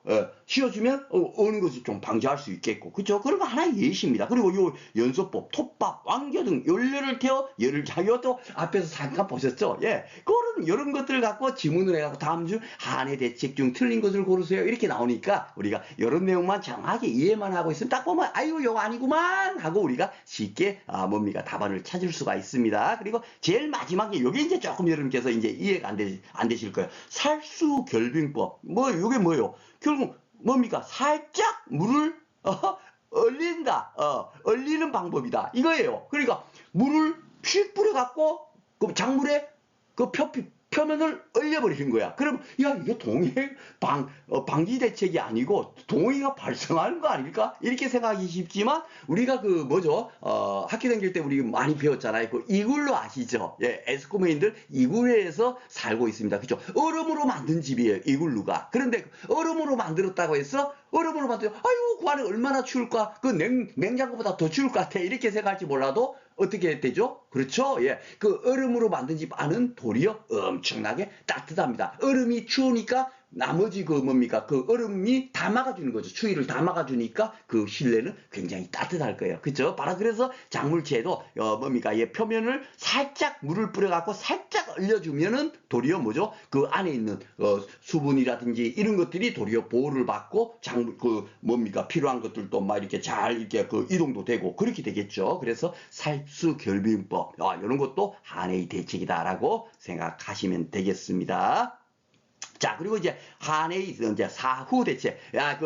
씌워주면 어느 것을 좀 방지할 수 있겠고, 그죠? 그런 거 하나의 예시입니다. 그리고 요 연소법, 톱밥, 왕겨 등 연료를 태워 열을 자기가 또 앞에서 잠깐 보셨죠? 예, 그런 이런 것들을 갖고 지문을 해갖고 다음 주 한해 대책 중 틀린 것을 고르세요. 이렇게 나오니까 우리가 이런 내용만 정확히 이해만 하고 있으면 딱 보면 아유 요거 아니구만 하고 우리가 쉽게 뭡니까 답안을 찾을 수가 있습니다. 그리고 제일 마지막에 요게 이제 조금 여러분께서 이제 이해가 안 되실 거예요. 살수결빙법. 뭐 요게 뭐예요? 결국 뭡니까? 살짝 물을 얼린다. 얼리는 방법이다. 이거예요. 그러니까 물을 휙 뿌려갖고 그 작물에 그 표면을 얼려버리는 거야. 그럼 야 이게 동해 방지 대책이 아니고 동해가 발생하는 거 아닐까? 이렇게 생각하기 쉽지만 우리가 그 뭐죠? 학교 다닐 때 우리 많이 배웠잖아요. 그 이글루 아시죠? 예, 에스코메인들 이글루에서 살고 있습니다. 그죠? 얼음으로 만든 집이에요. 이글루가. 그런데 얼음으로 만들었다고 해서 얼음으로 만들어 아유 그 안에 얼마나 추울까? 그 냉장고보다 더 추울 것 같아. 이렇게 생각할지 몰라도 어떻게 되죠? 그렇죠? 예. 그 얼음으로 만든 집 안은 도리어 엄청나게 따뜻합니다. 얼음이 추우니까 나머지 그 뭡니까? 그 얼음이 다 막아주는 거죠. 추위를 다 막아주니까 그 실내는 굉장히 따뜻할 거예요. 그죠? 바로 그래서 작물체에도 뭡니까? 예, 표면을 살짝 물을 뿌려갖고 살짝 얼려주면은 도리어 뭐죠? 그 안에 있는 수분이라든지 이런 것들이 도리어 보호를 받고 작물 그 뭡니까? 필요한 것들도 막 이렇게 잘 이렇게 그 이동도 되고 그렇게 되겠죠. 그래서 살수결빙법 이런 것도 한해의 대책이다라고 생각하시면 되겠습니다. 자, 그리고 이제 한해의 이제 사후 대책. 야,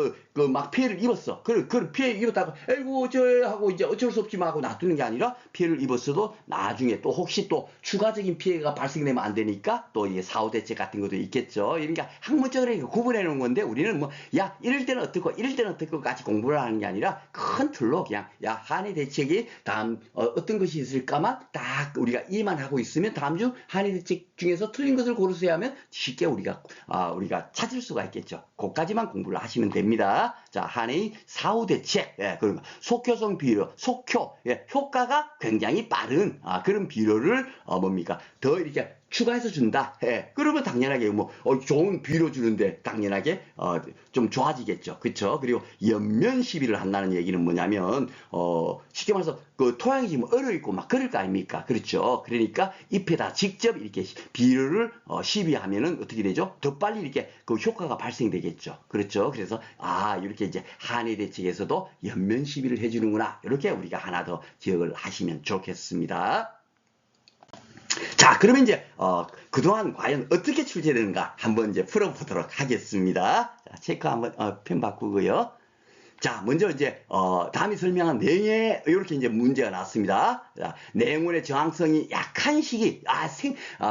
막 피해를 입었어. 그 피해 입었다고, 아이고, 하고 이제 어쩔 수 없지만 하고 놔두는 게 아니라 피해를 입었어도 나중에 또 혹시 또 추가적인 피해가 발생되면 안 되니까 또 이게 사후 대책 같은 것도 있겠죠. 그러니까 학문적으로 구분해 놓은 건데 우리는 뭐, 야, 이럴 때는 어떻고, 이럴 때는 어떻고까지 공부를 하는 게 아니라 큰 틀로 그냥, 야, 한해 대책이 다음, 어떤 것이 있을까만 딱 우리가 이해만 하고 있으면 다음 주 한해 대책 중에서 틀린 것을 고르세요 하면 쉽게 우리가 찾을 수가 있겠죠. 그까지만 공부를 하시면 됩니다. 자, 한해의 사후 대책, 예, 그리고 속효성 비료, 속효, 예, 효과가 굉장히 빠른 그런 비료를 뭡니까 더 이렇게 추가해서 준다. 예, 그러면 당연하게 뭐 좋은 비료 주는데 당연하게 좀 좋아지겠죠. 그렇죠? 그리고 연면 시비를 한다는 얘기는 뭐냐면 쉽게 말해서 그 토양이 지금 얼어 있고 막 그럴 거 아닙니까? 그렇죠? 그러니까 잎에다 직접 이렇게 비료를 시비하면은 어떻게 되죠? 더 빨리 이렇게 그 효과가 발생되겠죠. 그렇죠? 그래서 이렇게 이제 한해 대책에서도 연면 시비를 해주는구나. 이렇게 우리가 하나 더 기억을 하시면 좋겠습니다. 자, 그러면 이제 그동안 과연 어떻게 출제되는가 한번 이제 풀어보도록 하겠습니다. 자, 체크 한번 펜 바꾸고요. 자, 먼저 이제 다음에 설명한 냉해 이렇게 이제 문제가 나왔습니다. 자, 냉온의 저항성이 약한 시기,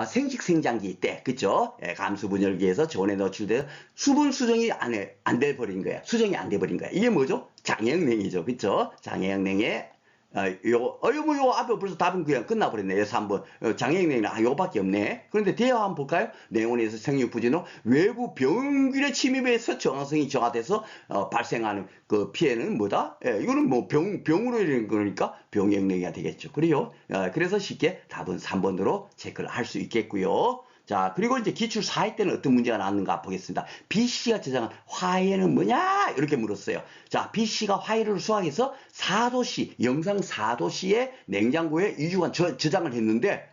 생식 생장기 때, 그죠? 예, 감수 분열기에서 저온에 노출돼서 수분 수정이 안 돼 버린 거예요. 수정이 안 돼 버린 거예요. 이게 뭐죠? 장애형 냉해죠, 그죠? 장애형 냉해. 요 앞에 벌써 답은 그냥 끝나버렸네. 3번. 장애행냉은, 요거밖에 없네. 그런데 대화 한번 볼까요? 냉온에서 생육부진으로 외부 병균의 침입에서 저항성이 저하돼서, 발생하는 그 피해는 뭐다? 예, 이거는 뭐 병으로 이런 거니까 병행냉이가 되겠죠. 그래요? 그래서 쉽게 답은 3번으로 체크를 할 수 있겠고요. 자, 그리고 이제 기출 4회 때는 어떤 문제가 나왔는가 보겠습니다. B씨가 저장한 화해는 뭐냐? 이렇게 물었어요. 자, B씨가 화해를 수확해서 4도씨, 영상 4도씨의 냉장고에 2주간 저장을 했는데,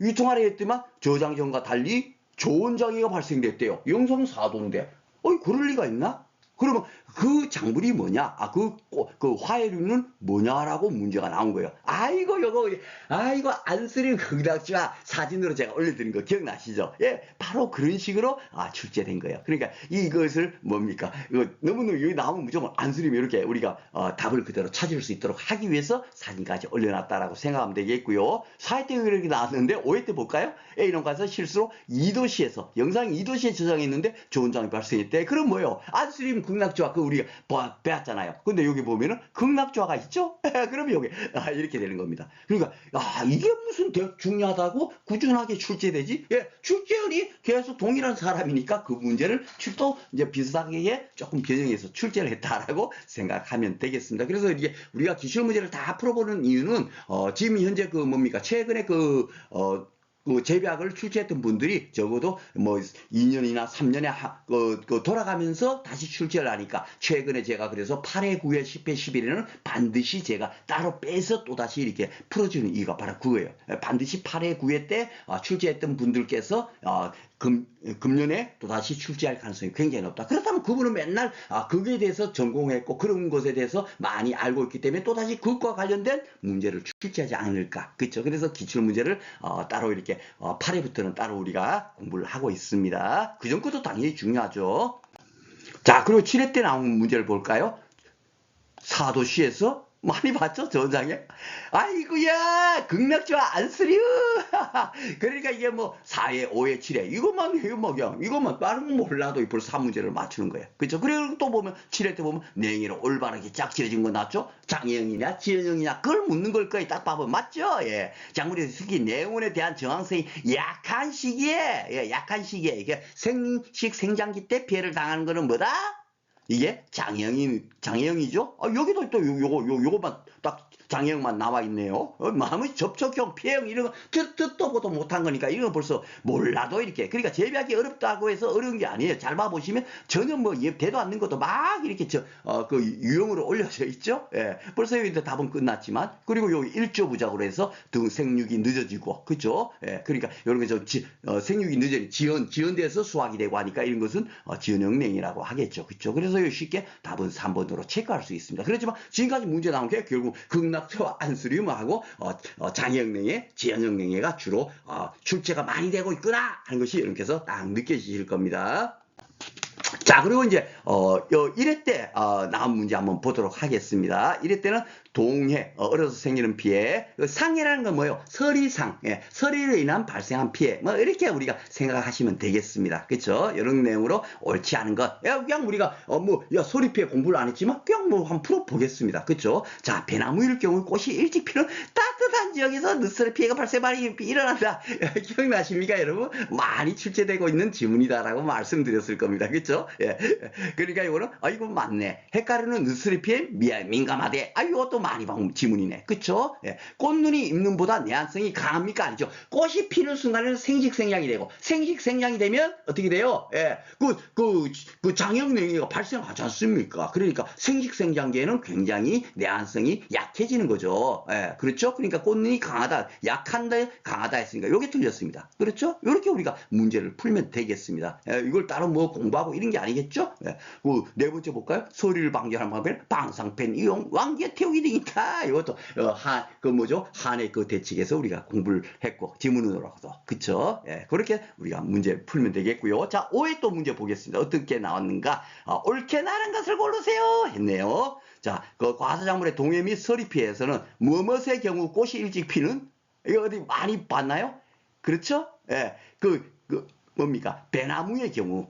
유통하려 했더만 저장 전과 달리 좋은 장애가 발생됐대요. 영상 4도인데, 그럴 리가 있나? 그러면 그 작물이 뭐냐? 그 화해류는 뭐냐라고 문제가 나온 거예요. 이거 안쓰림 극락주와 사진으로 제가 올려드린 거 기억나시죠? 예, 바로 그런 식으로 출제된 거예요. 그러니까 이것을 뭡니까? 너무너무 여기 나오면 무조건 안쓰림 이렇게 우리가 답을 그대로 찾을 수 있도록 하기 위해서 사진까지 올려놨다라고 생각하면 되겠고요. 4회 때 이렇게 나왔는데 5회 때 볼까요? A론 가서 실수로 2도시에서 영상 2도시에 저장했는데 좋은 장이 발생했대. 그럼 뭐예요? 안쓰림 극락주와 우리가 배웠잖아요. 근데 여기 보면은 극락조화가 있죠? 그러면 여기 이렇게 되는 겁니다. 그러니까 이게 무슨 중요하다고 꾸준하게 출제되지? 예, 출제율이 계속 동일한 사람이니까 그 문제를 또 이제 비슷하게 조금 변형해서 출제를 했다라고 생각하면 되겠습니다. 그래서 이게 우리가 기출 문제를 다 풀어보는 이유는 지금 현재 그 뭡니까 최근에 그 재배학을 출제했던 분들이 적어도 뭐 2년이나 3년에 돌아가면서 다시 출제를 하니까 최근에 제가 그래서 8회, 9회, 10회, 11회는 반드시 제가 따로 빼서 또다시 이렇게 풀어주는 이유가 바로 그거예요. 반드시 8회, 9회 때 출제했던 분들께서 금년에 또다시 출제할 가능성이 굉장히 높다. 그렇다면 그분은 맨날 거기에 대해서 전공했고 그런 것에 대해서 많이 알고 있기 때문에 또다시 그것과 관련된 문제를 출제하지 않을까. 그렇죠? 그래서 기출문제를 따로 이렇게 8회부터는 따로 우리가 공부를 하고 있습니다. 그 정도도 당연히 중요하죠. 자, 그리고 7회 때 나온 문제를 볼까요? 사도시에서 많이 봤죠? 전장에. 아이고야, 극락좌 안쓰리우. 그러니까 이게 뭐 4회, 5회, 7회 이것만 해요. 뭐 그냥 이것만 다른 건 몰라도 벌써 3문제를 맞추는 거예요. 그렇죠? 그리고 또 보면 7회 때 보면 냉이로 올바르게 짝칠해진 거 나왔죠? 장애형이냐 지연형이냐 그걸 묻는 걸 거예요. 딱 봐보면 맞죠? 예. 장물이 특히 내원에 대한 저항성이 약한 시기에 이게 생식 생장기 때 피해를 당하는 거는 뭐다? 이게 장애형이죠? 여기도 또 요거만 딱 장애형만 나와 있네요. 마음의 접촉형, 피해형 이런 거 듣도 보도 못한 거니까 이런 거 벌써 몰라도 이렇게. 그러니까 재배하기 어렵다고 해서 어려운 게 아니에요. 잘 봐보시면 전혀 뭐 되도 않는 것도 막 이렇게 그 유형으로 올려져 있죠. 예. 벌써 여기 답은 끝났지만 그리고 요 일조부작으로 해서 등 생육이 늦어지고 그죠? 예. 그러니까 이런 게 생육이 지연돼서 수확이 되고 하니까 이런 것은 지연형냉이라고 하겠죠. 그죠? 그래서 쉽게 답은 3번으로 체크할 수 있습니다. 그렇지만 지금까지 문제 나온 게 결국 극락토와 안스리움하고 장애형냉해, 지연형냉해가 주로 출제가 많이 되고 있구나 하는 것이 여러분께서 딱 느껴지실 겁니다. 자, 그리고 이제 1회 때 나온 문제 한번 보도록 하겠습니다. 1회 때는 동해, 어려서 생기는 피해. 상해라는 건 뭐예요? 서리상, 서리로 인한 발생한 피해. 뭐 이렇게 우리가 생각하시면 되겠습니다. 그렇죠? 이런 내용으로 옳지 않은 것. 그냥 우리가 소리 피해 공부를 안 했지만 그냥 뭐 한번 풀어보겠습니다. 그렇죠? 자, 배나무일 경우 꽃이 일찍 피는 따뜻한 지역에서 늦설의 피해가 발생 많이 일어난다. 기억나십니까, 여러분? 많이 출제되고 있는 지문이다라고 말씀드렸을 겁니다. 그렇죠? 예. 그러니까 이거는 이거 맞네. 햇가루는 늦설의 피해 민감하대. 이것도 많이 본 지문이네. 그쵸? 예. 꽃눈이 입는보다 내한성이 강합니까? 아니죠. 꽃이 피는 순간에는 생식생장이 되고, 생식생장이 되면 어떻게 돼요? 예. 그 장형냉이가 발생하지 않습니까? 그러니까 생식생장기에는 굉장히 내한성이 약해지는 거죠. 예. 그렇죠? 그러니까 꽃눈이 강하다, 약한다, 강하다 했으니까 이게 틀렸습니다. 그렇죠? 이렇게 우리가 문제를 풀면 되겠습니다. 예. 이걸 따로 뭐 공부하고 이런 게 아니겠죠? 예. 네 번째 볼까요? 소리를 방지하는 방법은 방상펜 이용, 왕기에 태우기 등이다. 이것도 한의 그 대책에서 우리가 공부를 했고 지문으로도 그쵸? 예, 그렇게 우리가 문제 풀면 되겠고요. 자, 5회 또 문제 보겠습니다. 어떻게 나왔는가? 옳게 나른 것을 고르세요 했네요. 자, 그 과사작물의 동해 및 서리 피해에서는 무엇의 경우 꽃이 일찍 피는? 이거 어디 많이 봤나요? 그렇죠? 예, 뭡니까? 배나무의 경우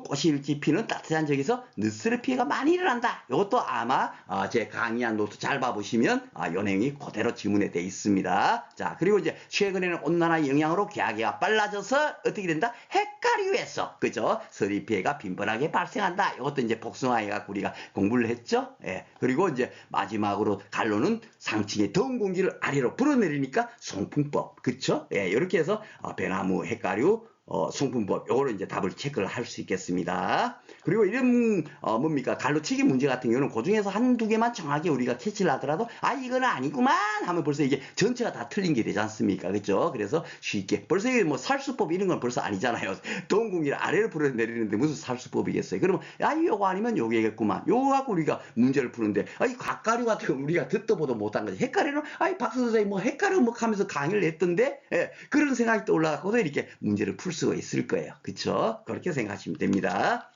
꽃이 일찍 피는 따뜻한 지역에서 늦설의 피해가 많이 일어난다. 이것도 아마 제 강의한 노트 잘 봐보시면 요 내용이 그대로 지문에 돼 있습니다. 자, 그리고 이제 최근에는 온난화 영향으로 개화기가 빨라져서 어떻게 된다? 햇가류에서 그죠? 서리 피해가 빈번하게 발생한다. 이것도 이제 복숭아해가 우리가 공부를 했죠. 예. 그리고 이제 마지막으로 갈로는 상층의 더운 공기를 아래로 불어내리니까 송풍법 그쵸? 예. 이렇게 해서 배나무 햇가류 송풍법 요거를 이제 답을 체크를 할 수 있겠습니다. 그리고 이런 뭡니까 갈로치기 문제 같은 경우는 그 중에서 한두 개만 정확히 우리가 캐치를 하더라도 이거는 아니구만 하면 벌써 이게 전체가 다 틀린 게 되지 않습니까? 그렇죠? 그래서 쉽게 벌써 이게 뭐 살수법 이런 건 벌써 아니잖아요. 더운 공기를 아래로 불어내리는데 무슨 살수법이겠어요? 그러면 요거 아니면 요게겠구만. 요거 갖고 우리가 문제를 푸는데 이 갓가루 같은 거 우리가 듣도 보도 못한 거지. 햇가루는 박수 선생님 뭐 햇가루 뭐 하면서 강의를 했던데 그런 생각이 떠올라갖고도 이렇게 문제를 풀 수가 있을 거예요. 그쵸? 그렇게 생각하시면 됩니다.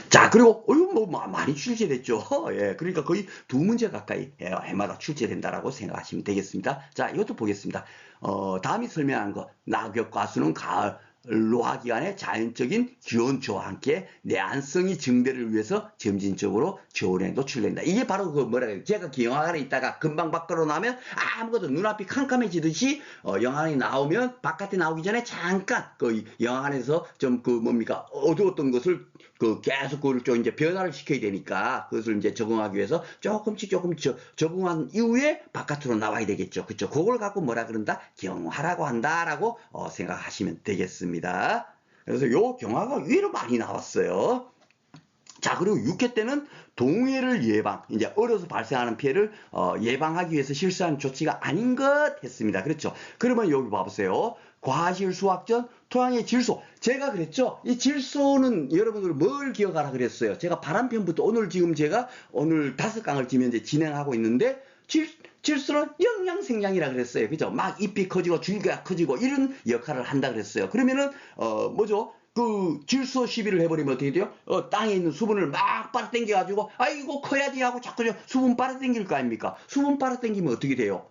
자, 그리고 많이 출제됐죠. 예, 그러니까 거의 2문제 가까이 해마다 출제된다라고 생각하시면 되겠습니다. 자, 이것도 보겠습니다. 다음이 설명한 거 낙엽 과수는 가을 노화기관의 자연적인 기원초와 함께 내한성이 증대를 위해서 점진적으로 저온에 노출된다. 이게 바로 그 뭐라 그래요? 제가 그 영화관에 있다가 금방 밖으로 나면 아무것도 눈앞이 캄캄해지듯이 영화관에 나오면 바깥에 나오기 전에 잠깐 그 영화관에서 좀 그 뭡니까 어두웠던 것을 그 계속 그걸 좀 이제 변화를 시켜야 되니까 그것을 이제 적응하기 위해서 조금씩 적응한 이후에 바깥으로 나와야 되겠죠. 그쵸? 그걸 갖고 뭐라 그런다? 경화라고 한다라고 생각하시면 되겠습니다. 그래서 요 경화가 의외로 많이 나왔어요. 자, 그리고 6회 때는 동해를 예방, 이제 얼어서 발생하는 피해를 예방하기 위해서 실시한 조치가 아닌 것 했습니다. 그렇죠? 그러면 여기 봐보세요. 과실수확전, 토양의 질소. 제가 그랬죠? 이 질소는 여러분들 뭘 기억하라 그랬어요? 제가 바람편부터 오늘 지금 제가 오늘 5강을 지금 이제 진행하고 있는데 질소는 영양생량이라 그랬어요. 그죠? 막 잎이 커지고 줄기가 커지고 이런 역할을 한다 그랬어요. 그러면은 뭐죠? 그 질소 시비를 해버리면 어떻게 돼요? 땅에 있는 수분을 막 빨아당겨가지고 아이고 커야지 하고 자꾸 수분 빨아당길 거 아닙니까? 수분 빨아당기면 어떻게 돼요?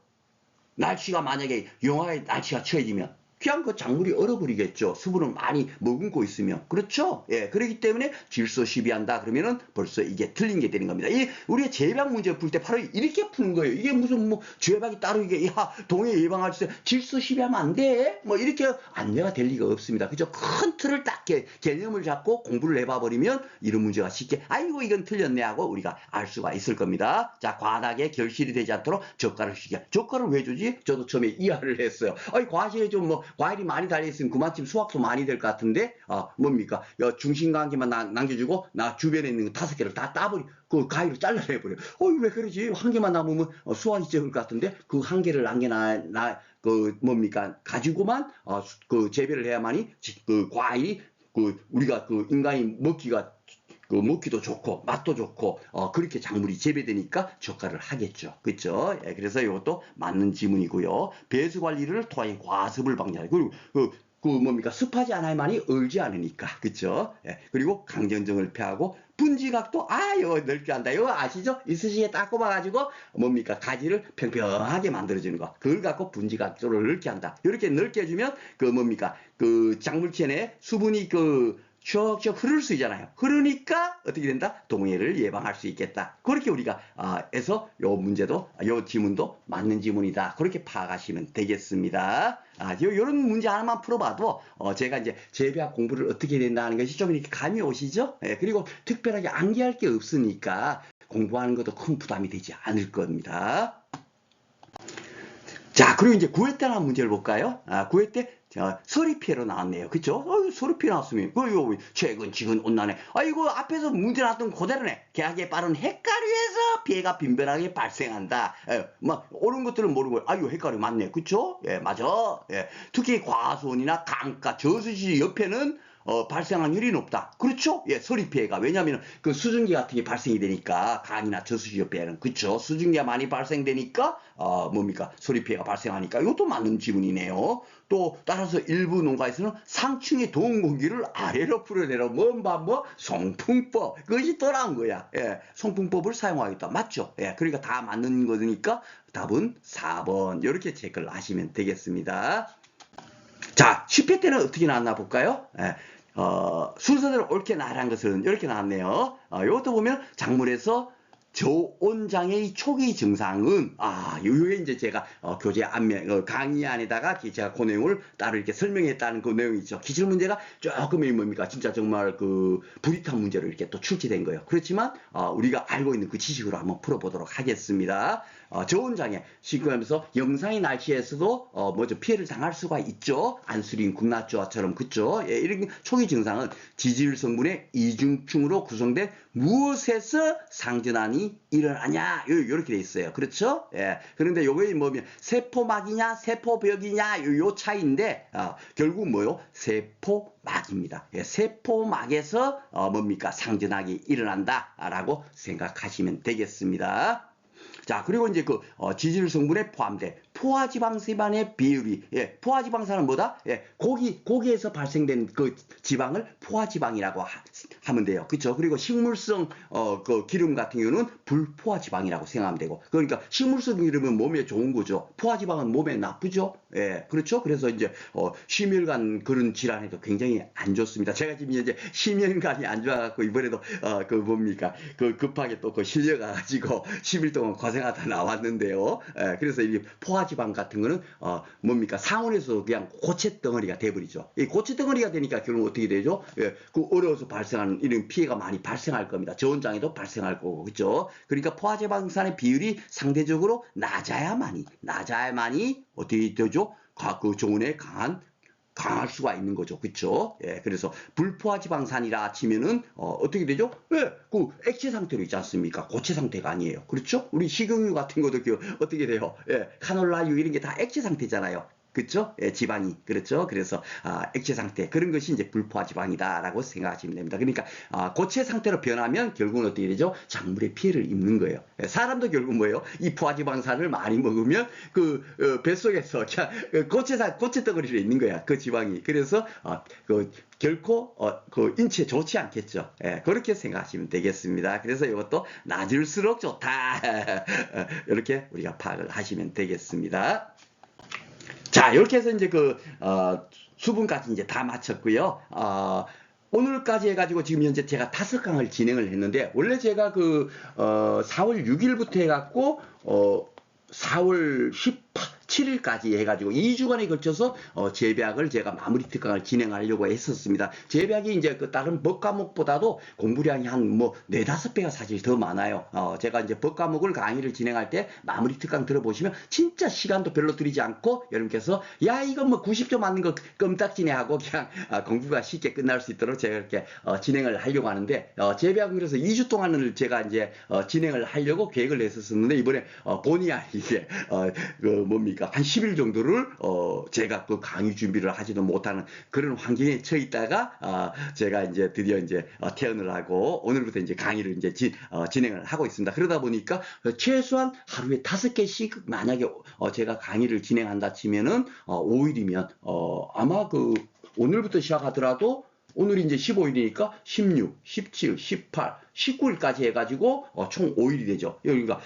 날씨가 만약에 영하의 날씨가 추워지면 그냥 그 작물이 얼어버리겠죠. 수분을 많이 머금고 있으면. 그렇죠? 예. 그렇기 때문에 질소 시비한다. 그러면은 벌써 이게 틀린 게 되는 겁니다. 이 우리가 재배학 문제 풀 때 바로 이렇게 푸는 거예요. 이게 무슨 뭐 재배학이 따로 이게 야 동해 예방할 때 질소 시비하면 안 돼. 뭐 이렇게 안내가 될 리가 없습니다. 그죠? 큰 틀을 딱 개념을 잡고 공부를 해봐 버리면 이런 문제가 쉽게 아이고 이건 틀렸네 하고 우리가 알 수가 있을 겁니다. 자, 과다하게 결실이 되지 않도록 젓갈을 시켜. 젓갈을 왜 주지? 저도 처음에 이해를 했어요. 아니 과실에 좀 뭐 과일이 많이 달려있으면 그만큼 수확도 많이 될 것 같은데 뭡니까 중심관계만 남겨주고 나 주변에 있는 5개를 다 따버리 그 가위로 잘라내버려. 왜 그러지? 한 개만 남으면 수확이 적을 것 같은데 그 한 개를 그 뭡니까 가지고만 그 재배를 해야만이 그 과일이 그 우리가 그 인간이 먹기도 좋고 맛도 좋고 그렇게 작물이 재배되니까 저가를 하겠죠. 그렇죠? 예, 그래서 이것도 맞는 지문이고요. 배수 관리를 통해 과습을 방지하고 그리고 그 뭡니까 습하지 않아야만이 얼지 않으니까 그렇죠? 예, 그리고 강전정을 피하고 분지각도 이거 넓게 한다. 이거 아시죠? 이쑤시개 딱 꼽아가지고 뭡니까 가지를 평평하게 만들어주는 거. 그걸 갖고 분지각도를 넓게 한다. 이렇게 넓게 해주면 그 뭡니까 그 작물체내 수분이 쭉 흐를 수 있잖아요. 흐르니까 어떻게 된다? 동해를 예방할 수 있겠다. 그렇게 우리가 해서 요 문제도 요 지문도 맞는 지문이다. 그렇게 파악하시면 되겠습니다. 요런 문제 하나만 풀어봐도 제가 이제 재배학 공부를 어떻게 해야 된다는 것이 좀 이렇게 감이 오시죠? 예, 그리고 특별하게 암기할 게 없으니까 공부하는 것도 큰 부담이 되지 않을 겁니다. 자, 그리고 이제 9회 때 하나 문제를 볼까요? 9회 때 서리 피해로 나왔네요. 그쵸? 서리 피해 나왔으면, 최근, 지금, 온난해. 이거 앞에서 문제 나왔던 그대로네. 계약에 빠른 햇가류에서 피해가 빈번하게 발생한다. 옳은 것들은 모르고, 이거 햇가류 맞네. 그쵸? 예, 맞아. 예. 특히 과수원이나 강가, 저수지 옆에는 발생한 율이 높다. 그렇죠? 예, 서리 피해가. 왜냐하면 그 수증기 같은 게 발생이 되니까 강이나 저수지 옆에는 그렇죠? 수증기가 많이 발생되니까 뭡니까? 서리 피해가 발생하니까 이것도 맞는 지문이네요. 또 따라서 일부 농가에서는 상층의 더운 공기를 아래로 풀어내려 송풍법 그것이 더 나은 거야. 예, 송풍법을 사용하겠다. 맞죠? 예, 그러니까 다 맞는 거니까 답은 4번 이렇게 체크를 하시면 되겠습니다. 자, 10회 때는 어떻게 나왔나 볼까요? 예. 순서대로 옳게 나란 것은 이렇게 나왔네요. 이것도 보면 작물에서 저온장애의 초기 증상은 요게 이제 제가 교재 안면 강의 안에다가 제가 그 내용을 따로 이렇게 설명했다는 그 내용이 있죠. 기출 문제가 조금 뭡니까 진짜 정말 그 불이탄 문제로 이렇게 또 출제된 거예요. 그렇지만 우리가 알고 있는 그 지식으로 한번 풀어보도록 하겠습니다. 저온장애 시크하면서 영상의 날씨에서도 뭐죠 피해를 당할 수가 있죠. 안수린 국나주화처럼 그쵸? 예, 이런 초기 증상은 지질 성분의 이중충으로 구성된 무엇에서 상전환이 일어나냐 이렇게 돼 있어요. 그렇죠? 예. 그런데 요게 뭐면 세포막이냐 세포벽이냐 요 차이인데 결국 뭐요? 세포막입니다. 예, 세포막에서 뭡니까 상전환이 일어난다라고 생각하시면 되겠습니다. 자, 그리고 이제 지질 성분에 포함된 포화지방산의 비율이, 포화지방산은 뭐다? 고기에서 발생된 그 지방을 포화지방이라고 하면 돼요. 그렇죠? 그리고 식물성 그 기름 같은 경우는 불포화지방이라고 생각하면 되고, 그러니까 식물성 기름은 몸에 좋은 거죠. 포화지방은 몸에 나쁘죠. 예, 그렇죠. 그래서 이제 심혈관 그런 질환에도 굉장히 안 좋습니다. 제가 지금 이제 심혈관이 안 좋아갖고 이번에도 그 뭡니까 그 급하게 또 그 실려가가지고 10일 동안 고생하다 나왔는데요. 예, 그래서 이 포화지방 같은 거는 뭡니까 상온에서 그냥 고체 덩어리가 돼버리죠. 이 고체 덩어리가 되니까 결국 어떻게 되죠? 예, 그 어려워서 발생하는 이런 피해가 많이 발생할 겁니다. 저온장애도 발생할 거고, 그렇죠? 그러니까 포화지방산의 비율이 상대적으로 낮아야만이 어떻게 되죠? 그 저온에 강할 수가 있는 거죠. 그렇죠? 예, 그래서 불포화지방산이라 치면은 어떻게 되죠? 예, 그 액체 상태로 있지 않습니까? 고체 상태가 아니에요. 그렇죠? 우리 식용유 같은 것도 어떻게 돼요? 예, 카놀라유 이런 게 다 액체 상태잖아요. 그렇죠? 예, 지방이 그렇죠. 그래서 액체 상태 그런 것이 이제 불포화지방이다라고 생각하시면 됩니다. 그러니까 고체 상태로 변하면 결국은 어떻게 되죠? 작물에 피해를 입는 거예요. 예, 사람도 결국 뭐예요? 이 포화지방산을 많이 먹으면 그 뱃속에서 고체 덩어리로 있는 거야. 그 지방이. 그래서 그 결코 그 인체에 좋지 않겠죠. 예, 그렇게 생각하시면 되겠습니다. 그래서 이것도 낮을수록 좋다. 이렇게 우리가 파악을 하시면 되겠습니다. 자, 이렇게 해서 이제 수분까지 이제 다 마쳤고요. 오늘까지 해가지고 지금 현재 제가 5강을 진행을 했는데, 원래 제가 4월 6일부터 해갖고, 4월 17일까지 해가지고 2주간에 걸쳐서 재배학을 제가 마무리 특강을 진행하려고 했었습니다. 재배학이 이제 그 다른 법 과목보다도 공부량이 한 뭐 4-5배가 사실 더 많아요. 제가 이제 법 과목을 강의를 진행할 때 마무리 특강 들어보시면 진짜 시간도 별로 들이지 않고 여러분께서 야 이거 뭐 90점 맞는 거 껌딱지네 하고 그냥 공부가 쉽게 끝날 수 있도록 제가 이렇게 진행을 하려고 하는데, 재배학은 그래서 2주 동안을 제가 이제 진행을 하려고 계획을 했었는데, 이번에 본의 아니게 뭡니까 한 10일 정도를 제가 그 강의 준비를 하지도 못하는 그런 환경에 처해 있다가 제가 이제 드디어 이제 퇴원을 하고 오늘부터 이제 강의를 이제 진행을 하고 있습니다. 그러다 보니까 최소한 하루에 5개씩 만약에 제가 강의를 진행한다 치면은 5일이면 아마 오늘부터 시작하더라도 오늘이 이제 15일이니까 16, 17, 18, 19일까지 해가지고 총 5일이 되죠. 그러니까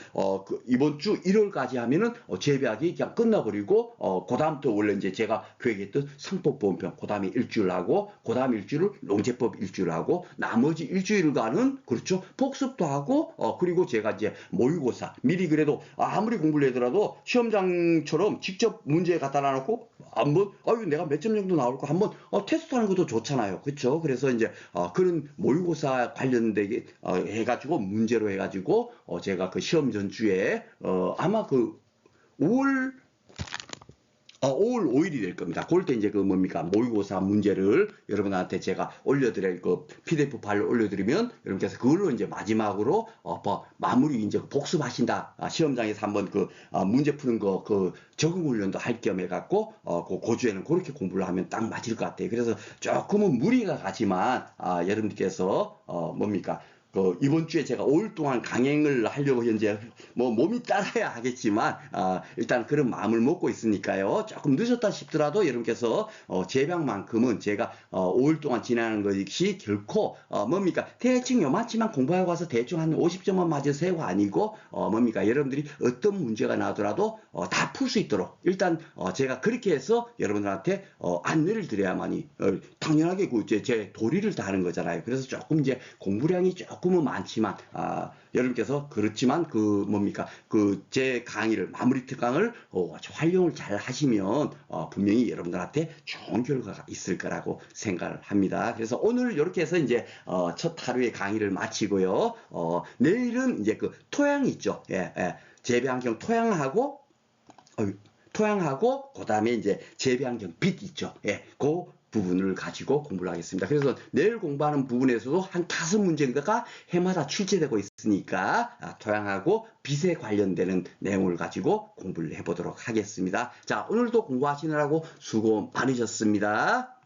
이번 주 1월까지 하면은 재배학이 그냥 끝나버리고 그 다음부터 원래 이제 제가 계획했던 상법보험편 그 다음에 일주일 하고 그 다음 일주일을 농제법 일주일 하고 나머지 일주일간은 그렇죠 복습도 하고 그리고 제가 이제 모의고사 미리 그래도 아무리 공부를 하더라도 시험장처럼 직접 문제 갖다 놔놓고 한번 내가 몇 점 정도 나올까 한번 테스트하는 것도 좋잖아요. 그렇죠? 그래서 이제 그런 모의고사 관련되게 해가지고 문제로 해가지고 제가 그 시험 전주에 아마 5월 5일이 될 겁니다. 그럴 때 이제 뭡니까 모의고사 문제를 여러분한테 제가 올려드릴 PDF 파일을 올려드리면 여러분께서 그걸로 이제 마지막으로 마무리 이제 복습하신다. 시험장에서 한번 문제 푸는 거 적응 훈련도 할 겸 해갖고 고주에는 그렇게 공부를 하면 딱 맞을 것 같아요. 그래서 조금은 무리가 가지만 여러분들께서 뭡니까 이번 주에 제가 5일 동안 강행을 하려고 현재 몸이 따라야 하겠지만 일단 그런 마음을 먹고 있으니까요. 조금 늦었다 싶더라도 여러분께서 재배학만큼은 제가 5일 동안 진행하는 것이 결코 뭡니까 대충 요만치만 공부하고 와서 대충 한 50점만 맞으세요가 아니고 뭡니까 여러분들이 어떤 문제가 나더라도 다 풀 수 있도록 일단 제가 그렇게 해서 여러분들한테 안내를 드려야만이 당연하게 제 도리를 다하는 거잖아요. 그래서 조금 이제 공부량이 조금은 많지만 여러분께서 그렇지만 뭡니까 제 강의를 마무리 특강을 활용을 잘 하시면 분명히 여러분들한테 좋은 결과가 있을 거라고 생각을 합니다. 그래서 오늘 이렇게 해서 이제 첫 하루의 강의를 마치고요. 내일은 이제 토양이 있죠. 재배환경 토양하고 그다음에 이제 재배환경 빛 있죠. 그 부분을 가지고 공부를 하겠습니다. 그래서 내일 공부하는 부분에서도 한 5문제가 해마다 출제되고 있으니까 토양하고 빛에 관련되는 내용을 가지고 공부를 해보도록 하겠습니다. 자, 오늘도 공부하시느라고 수고 많으셨습니다.